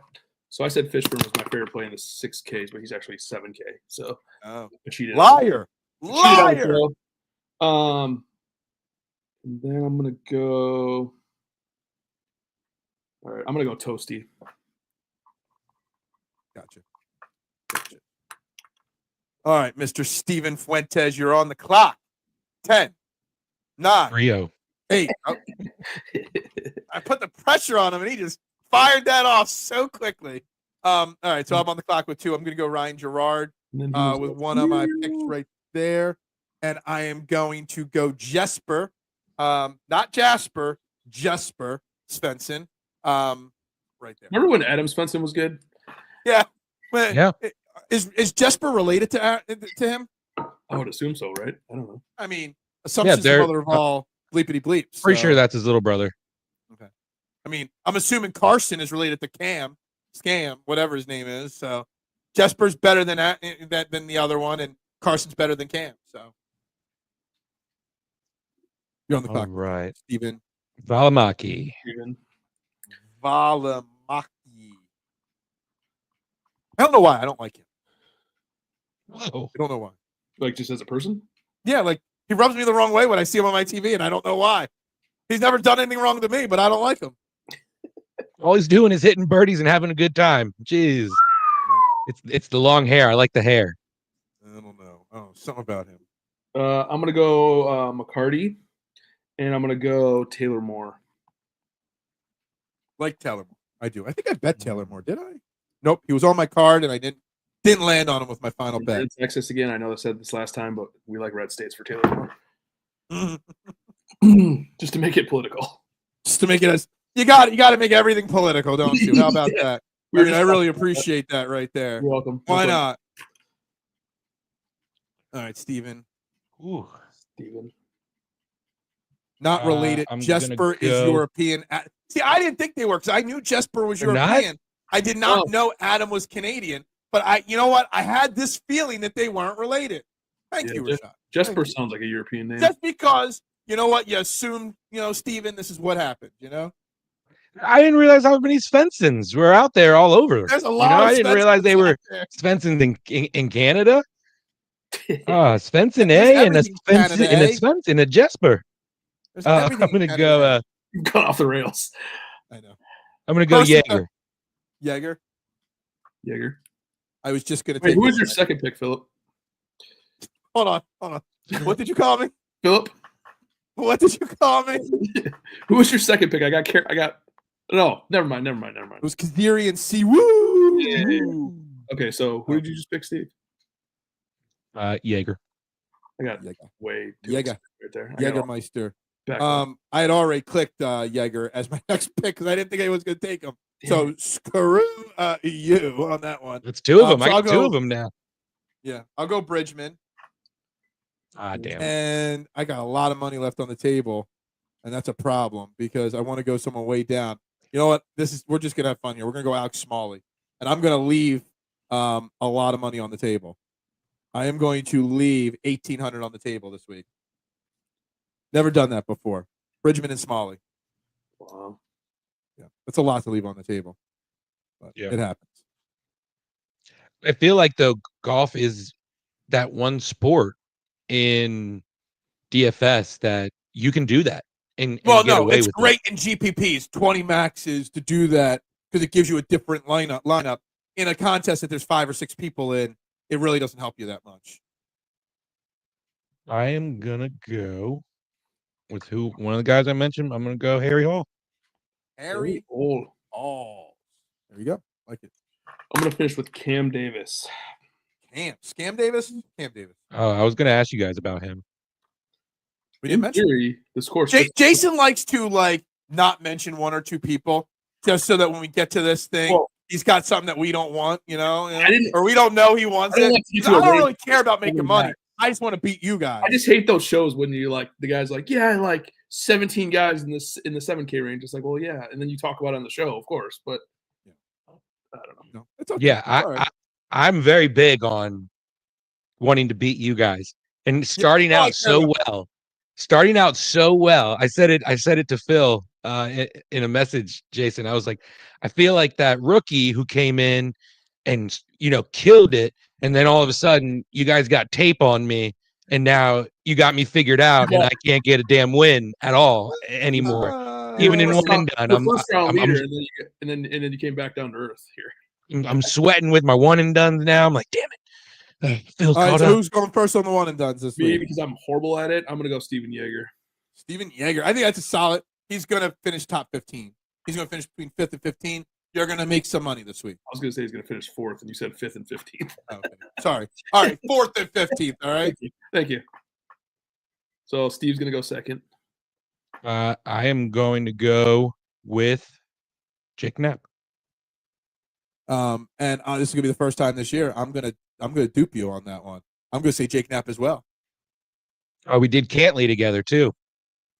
So I said Fishburne was my favorite play in the 6Ks, but he's actually 7K. So I cheated.
Liar.
And then I'm gonna go. All right, I'm gonna go Toasty.
Gotcha. All right, Mr. Steven Fuentes, you're on the clock. 10, 9,
Rio.
8. Oh. I put the pressure on him, and he just fired that off so quickly. All right, so I'm on the clock with 2. I'm going to go Ryan Gerard with one of my picks right there. And I am going to go Jesper, not Jasper, Jesper Svensson, right right there.
Remember when Adam Svensson was good?
Yeah.
Yeah.
Is Jesper related to him?
I would assume so, right? I don't know.
I mean, assumption's the mother of all bleepity bleeps.
Pretty sure that's his little brother.
Okay. I mean, I'm assuming Carson is related to Scam, whatever his name is. So Jesper's better than the other one, and Carson's better than Cam. So you're on the clock.
Right.
Steven
Valimaki.
Valimaki. I don't know why. I don't like him.
Whoa.
I don't know why.
Like just as a person?
Yeah, like he rubs me the wrong way when I see him on my TV, and I don't know why. He's never done anything wrong to me, but I don't like him.
All he's doing is hitting birdies and having a good time. Jeez. It's the long hair. I like the hair.
I don't know. Oh, something about him.
I'm gonna go McCarty, and I'm gonna go Taylor Moore.
Like Taylor Moore. I do. I think I bet Taylor Moore, did I? Nope. He was on my card, and I didn't land on him with my final bet.
Red Texas again. I know I said this last time, but we like red states for Taylor Moore. Just to make it political.
Just to make it as you got to make everything political, don't you? How about that? I mean, I really appreciate that right there.
You're welcome.
Why not? All right, Steven.
Ooh.
Steven.
Not related. Jesper is European. See, I didn't think they were because I knew Jesper was European.
Not?
I did not know Adam was Canadian. But you know what? I had this feeling that they weren't related. Thank you, Rashad.
Jesper sounds like a European name.
Just because, you know what? You assume, Steven, this is what happened,
I didn't realize how many Svensons were out there all over.
There's a lot of
I didn't realize they were Svensons in Canada. Svensson A and a Svensson and a Svensson and a Jesper. I'm going to go.
You've gone off the rails.
I know.
I'm going to go Jaeger.
Jaeger. I was just going to take.
Who was your second pick, Philip?
Hold on. What did you call me?
Philip?
What did you call me?
Who was your second pick? No, never mind.
It was Kaziri and Siwoo.
Yeah. Okay, so who did you just pick, Steve?
Jaeger.
I got way too
Jaeger
right there.
Jaegermeister. I had already clicked Jaeger as my next pick because I didn't think anyone was going to take him. So screw you on that one.
It's two of them. I got two of them now.
Yeah, I'll go Bridgman.
Damn.
And I got a lot of money left on the table, and that's a problem because I want to go someone way down. You know what? We're just gonna have fun here. We're gonna go Alex Smalley, and I'm gonna leave a lot of money on the table. I am going to leave $1,800 on the table this week. Never done that before. Bridgman and Smalley.
Wow.
Yeah, that's a lot to leave on the table, but it happens.
I feel like though golf is that one sport in DFS that you can do that and get away
it's
with
great in GPPs, 20 maxes to do that because it gives you a different lineup. In a contest that there's 5 or 6 people in, it really doesn't help you that much.
I am gonna go with one of the guys I mentioned. I'm gonna go Harry Hall.
Harry Hall. There you go. Like it.
I'm gonna finish with Cam Davis.
Scam Davis? Cam Davis.
I was gonna ask you guys about him.
We didn't mention
theory, the score.
Jason likes to not mention 1 or 2 people just so that when we get to this thing, he's got something that we don't want, or we don't know he wants it. I don't really care about making money. I just want to beat you guys.
I just hate those shows when you the guy's like, yeah, I like 17 guys in the 7K range. It's like, well, yeah, and then you talk about it on the show, of course, but I don't know.
No, it's okay.
Yeah, I'm very big on wanting to beat you guys and starting out so well. I said it to Phil in a message, Jason. I was like, I feel like that rookie who came in and killed it, and then all of a sudden you guys got tape on me, and now you got me figured out, and I can't get a damn win at all anymore. Even in one and done, I'm
first round leader, and then you came back down to earth here.
I'm sweating with my one and dones now. I'm like, damn it. Phil's caught up.
Who's going first on the one and dones this week?
Me, because I'm horrible at it. I'm gonna go Steven Jaeger.
Steven Jaeger. I think that's a solid. He's gonna finish top 15. He's gonna finish between 5th and 15. You're gonna make some money this week.
I was gonna say he's gonna finish 4th, and you said 5th and 15th.
Okay. Sorry. All right, 4th and 15th. All right.
Thank you. So Steve's gonna go second.
I am going to go with Jake Knapp.
And this is gonna be the first time this year I'm gonna dupe you on that one. I'm gonna say Jake Knapp as well.
Oh, we did Cantley together too.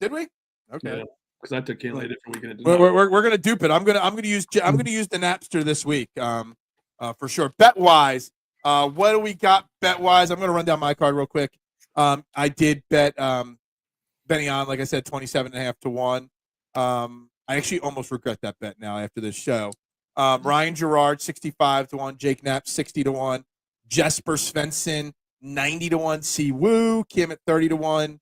Did we? Okay.
Yeah, because I took Cantley a different weekend.
We're gonna dupe it. I'm gonna use the Napster this week. For sure. Bet wise, what do we got? Bet wise, I'm gonna run down my card real quick. I did bet Benny on, like I said, 27.5 to 1. I actually almost regret that bet now after this show. Ryan Gerard 65 to 1, Jake Knapp 60 to 1, Jesper Svensson 90 to 1, Si Woo Kim at 30 to 1,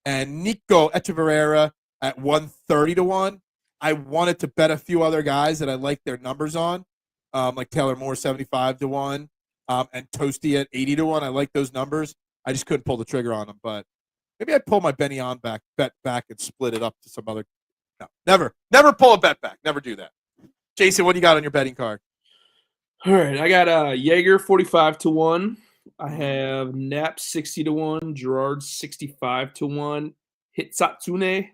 and Nico Echeverria at 130 to 1. I wanted to bet a few other guys that I like their numbers on, like Taylor Moore 75 to 1, and Toasty at 80 to 1. I like those numbers. I just couldn't pull the trigger on them, but maybe I'd pull my Benny on bet back and split it up to some other. No, never pull a bet back. Never do that. Jason, what do you got on your betting card?
All right, I got Jaeger 45 to 1. I have Knapp 60 to 1, Gerard 65 to 1, Hitsatsune.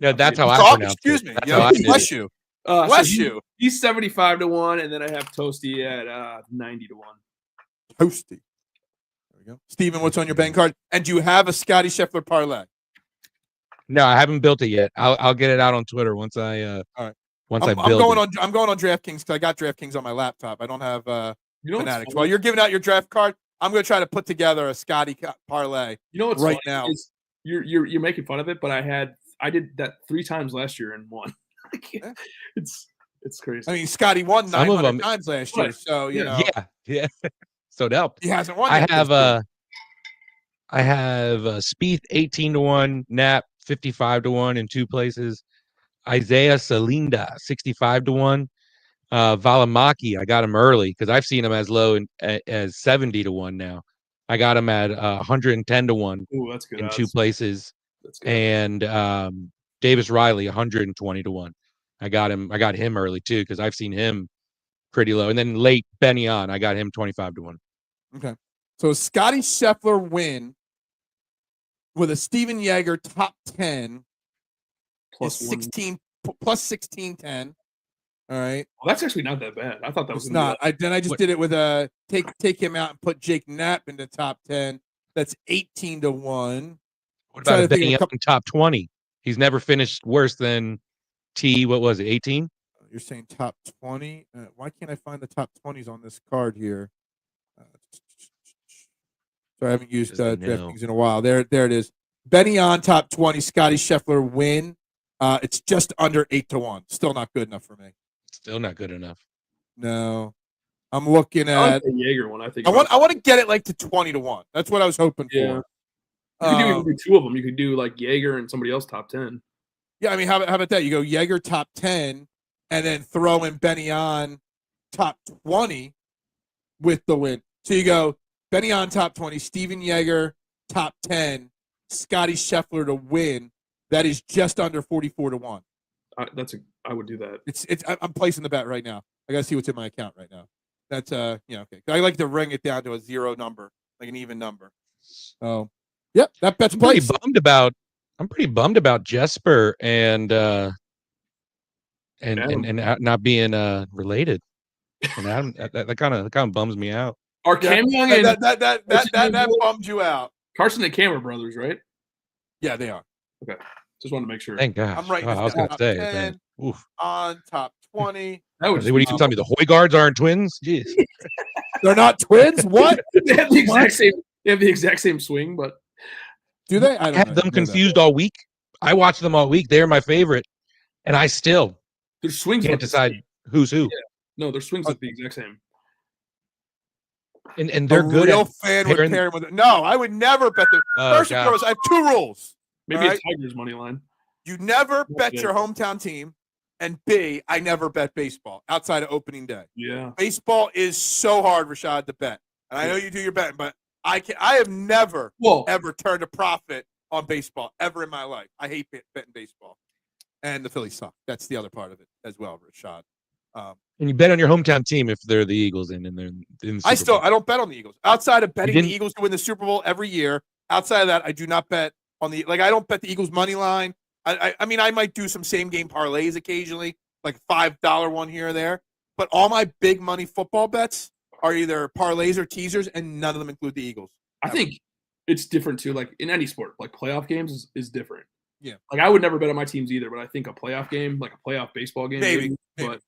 Yeah, that's how I pronounce
it. Excuse me. Bless you.
Bless you. He's 75 to 1, and then I have Toasty at 90 to 1.
Toasty. There we go. Steven, what's on your betting card? And do you have a Scottie Scheffler parlay?
No, I haven't built it yet. I'll get it out on Twitter once I
all right.
I build it.
I'm going on DraftKings because I got DraftKings on my laptop. I don't have Fanatics.
While
While you're giving out your draft card, I'm going to try to put together a Scottie parlay.
You know what's
right now?
Is you're making fun of it, but I did that 3 times last year and won. It's crazy.
I mean, Scottie won 900 times last year, so you know.
Yeah. So it helped.
He hasn't won.
I have Spieth 18 to 1, Knapp 55 to 1 in 2 places. Isaiah Salinda 65 to 1. Valimaki, I got him early because I've seen him as low as 70 to 1 now. I got him at 110 to 1.
Ooh, that's good
in
odds.
2 places.
That's good.
And Davis Riley 120 to 1. I got him early too because I've seen him pretty low. And then late Benny on, I got him 25 to 1.
Okay. So Scottie Scheffler win with a Steven Jaeger top 10 plus 1610. All right.
Well, that's actually not that bad. I thought that was
not. I just did it with a take him out and put Jake Knapp into top 10. That's 18 to 1.
What about Benny up in top 20? He's never finished worse than what was it, 18?
You're saying top 20? Why can't I find the top 20s on this card here? So I haven't used DraftKings in a while. There it is. Benny on top 20, Scottie Scheffler win. It's just under 8 to 1. Still not good enough for me.
Still not good enough.
No. I'm looking at
the Jaeger one. I
want to get it like to 20 to 1. That's what I was hoping for.
You could do 2 of them. You could do like Jaeger and somebody else top 10.
Yeah, I mean, how about that? You go Jaeger top 10 and then throw in Benny on top 20 with the win. So you go Benny on top 20, Steven Jaeger top 10, Scottie Scheffler to win. That is just under 44 to 1. I
would do that.
I'm placing the bet right now. I got to see what's in my account right now. That's okay. I like to ring it down to a 0 number, like an even number. Oh, yep, that bet's placed.
I'm pretty bummed about Jesper and not being related. And that kind of bums me out.
Are Cam Young and
that bummed you out?
Carson and Cam are brothers, right?
Yeah, they are.
Okay, just want to make sure.
Thank God.
I'm writing.
I was going to say
10, on top 20.
What are you telling me? The Hoygaards aren't twins? Jeez,
they're not twins. What?
They have the exact same. They have the exact same swing, but
do they?
I had them confused all week. I watched them all week. They're my favorite, and I still
their swings
can't decide who's who.
Yeah. No, their swings look the exact same.
And they're good.
Real fan would pair with it. No, I would never bet the first and foremost. I have 2 rules.
Maybe it's Tigers money line.
You never bet your hometown team, and B, I never bet baseball outside of opening day.
Yeah,
baseball is so hard, Rashad, to bet. And I know you do your betting, but I have never ever turned a profit on baseball ever in my life. I hate betting baseball, and the Phillies suck. That's the other part of it as well, Rashad.
And you bet on your hometown team if they're the Eagles and they're in the Super Bowl.
I don't bet on the Eagles outside of betting the Eagles to win the Super Bowl every year. Outside of that, I do not bet on I don't bet the Eagles money line. I mean, I might do some same game parlays occasionally, like $5 one here or there. But all my big money football bets are either parlays or teasers, and none of them include the Eagles.
I think it's different too. Like in any sport, like playoff games is different.
Yeah.
Like I would never bet on my teams either, but I think a playoff game, like a playoff baseball game,
Maybe.
But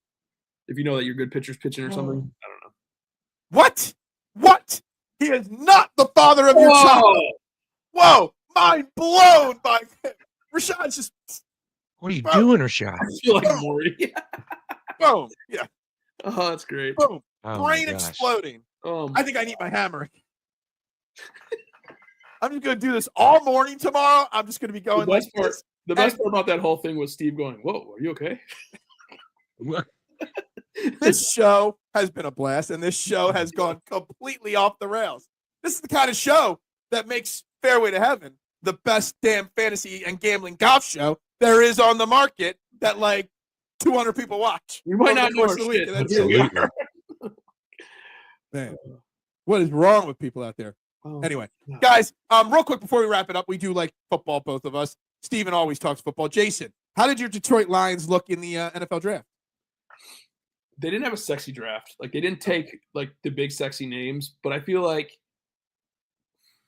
if you know that your good pitcher's pitching or something, I don't know.
What? He is not the father of your child. Whoa, mind blown by him. Rashad's just.
What are you doing, Rashad?
I feel like Rory.
Boom. Yeah.
Oh, that's great.
Boom.
Oh
Brain exploding. I think I need my hammer. I'm just going to do this all morning tomorrow. I'm just going to be going
the best part about that whole thing was Steve going, "Whoa, are you okay?"
This show has been a blast, and this show has gone completely off the rails. This is the kind of show that makes Fairway to Heaven the best damn fantasy and gambling golf show there is on the market that like 200 people watch.
You might not know our shit.
Absolutely.
Man, what is wrong with people out there? Anyway, guys, real quick before we wrap it up, we do like football, both of us. Steven always talks football. Jason, how did your Detroit Lions look in the NFL draft?
They didn't have a sexy draft. Like they didn't take like the big sexy names, but I feel like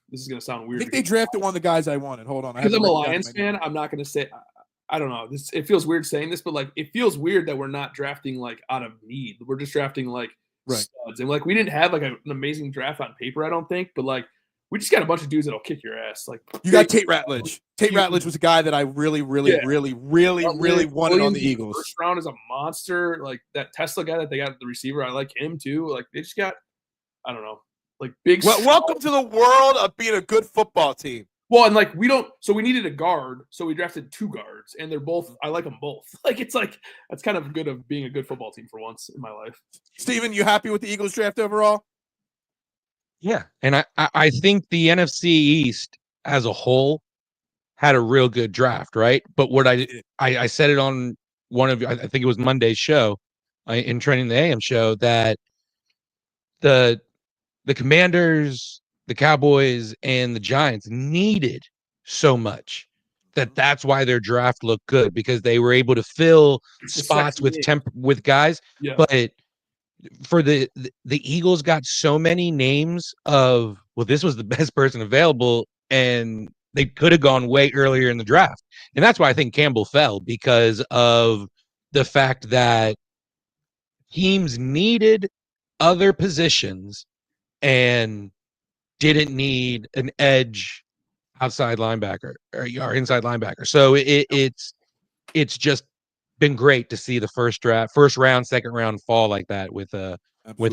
this is gonna sound weird.
I think they drafted one of the guys I wanted. Hold on,
because I'm a Lions fan. I'm not gonna say. I don't know. It feels weird saying this, but like it feels weird that we're not drafting like out of need. We're just drafting like studs, and like we didn't have like an amazing draft on paper. I don't think, but like we just got a bunch of dudes that'll kick your ass. Like
you got Tate Ratledge. Tate Ratledge was a guy that I really wanted on the Eagles.
First round is a monster. Like that Tesla guy that they got at the receiver, I like him too. Like they just got, I don't know, like big.
Well, welcome to the world of being a good football team.
Well, and like we needed a guard, so we drafted 2 guards, and they're both. I like them both. Like it's like that's kind of good of being a good football team for once in my life.
Steven, you happy with the Eagles draft overall?
Yeah, and I think the NFC East as a whole had a real good draft, right? But what I said it on one of I think it was Monday's show, in Training the AM show, that the Commanders, the Cowboys, and the Giants needed so much that's why their draft looked good, because they were able to fill spots with guys.
Yeah.
But for the Eagles got so many names of, well, this was the best person available, and they could have gone way earlier in the draft. And that's why I think Campbell fell, because of the fact that teams needed other positions and didn't need an edge outside linebacker or inside linebacker. So it's just been great to see the first round, second round fall like that with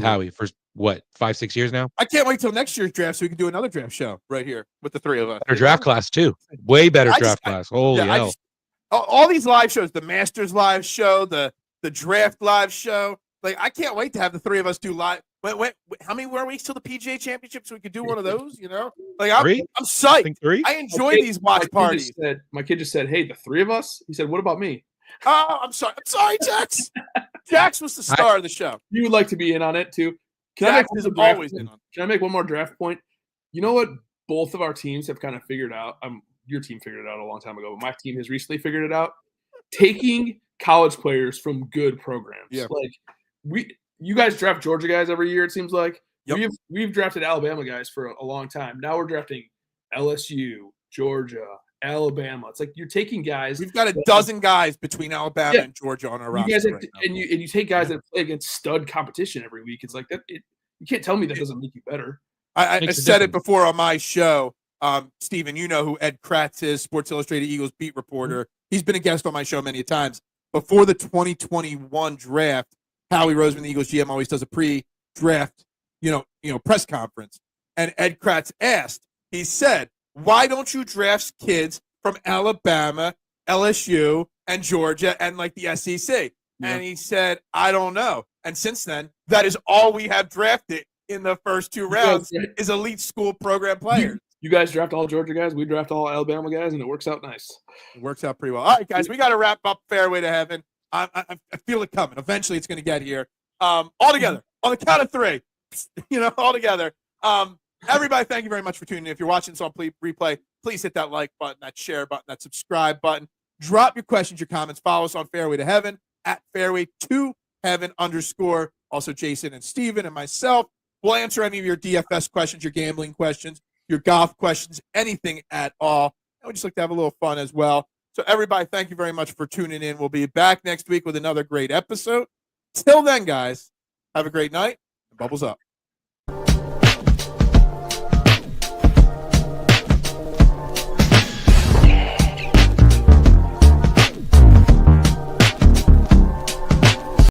Howie for what, 5-6 years now.
I can't wait till next year's draft so we can do another draft show right here with the 3 of us.
Better draft class too. Way better draft class. Holy hell.
All these live shows, the Masters live show, the draft live show. Like I can't wait to have the 3 of us do live. Wait, how many more weeks till the PGA Championship so we could do one of those? You know, like I'm psyched.
I think 3.
I enjoy these watch parties.
My kid just said, "Hey, the 3 of us." He said, "What about me?"
Oh, I'm sorry, Jax. Jax was the star of the show.
You would like to be in on it too. Can I make one more draft point? You know what? Both of our teams have kind of figured out. Your team figured it out a long time ago, but my team has recently figured it out. Taking college players from good programs.
Yeah.
Like you guys draft Georgia guys every year, it seems like. Yep. We've drafted Alabama guys for a long time. Now we're drafting LSU, Georgia, Alabama. It's like you're taking guys.
We've got a dozen guys between Alabama and Georgia on our roster.
And you take guys that play against stud competition every week. It's like that. You can't tell me that doesn't make you better.
I said it before on my show. Steven, you know who Ed Kratz is, Sports Illustrated Eagles beat reporter. Mm-hmm. He's been a guest on my show many times. Before the 2021 draft, Howie Roseman, the Eagles GM, always does a pre-draft, press conference. And Ed Kratz asked, he said, "Why don't you draft kids from Alabama, LSU, and Georgia, and like the SEC?" Yeah. And he said, "I don't know." And since then, that is all we have drafted in the first 2 rounds is elite school program players.
You guys draft all Georgia guys, we draft all Alabama guys, and it works out nice.
It works out pretty well. All right, guys, we got to wrap up Fairway to Heaven. I feel it coming. Eventually, it's going to get here. All together, on the count of 3, all together. Everybody, thank you very much for tuning in. If you're watching this on replay, please hit that like button, that share button, that subscribe button. Drop your questions, your comments. Follow us on Fairway to Heaven at fairway2heaven_. Also, Jason and Steven and myself will answer any of your DFS questions, your gambling questions, your golf questions, anything at all. And we just like to have a little fun as well. So everybody, thank you very much for tuning in. We'll be back next week with another great episode. Till then, guys, have a great night and bubbles up.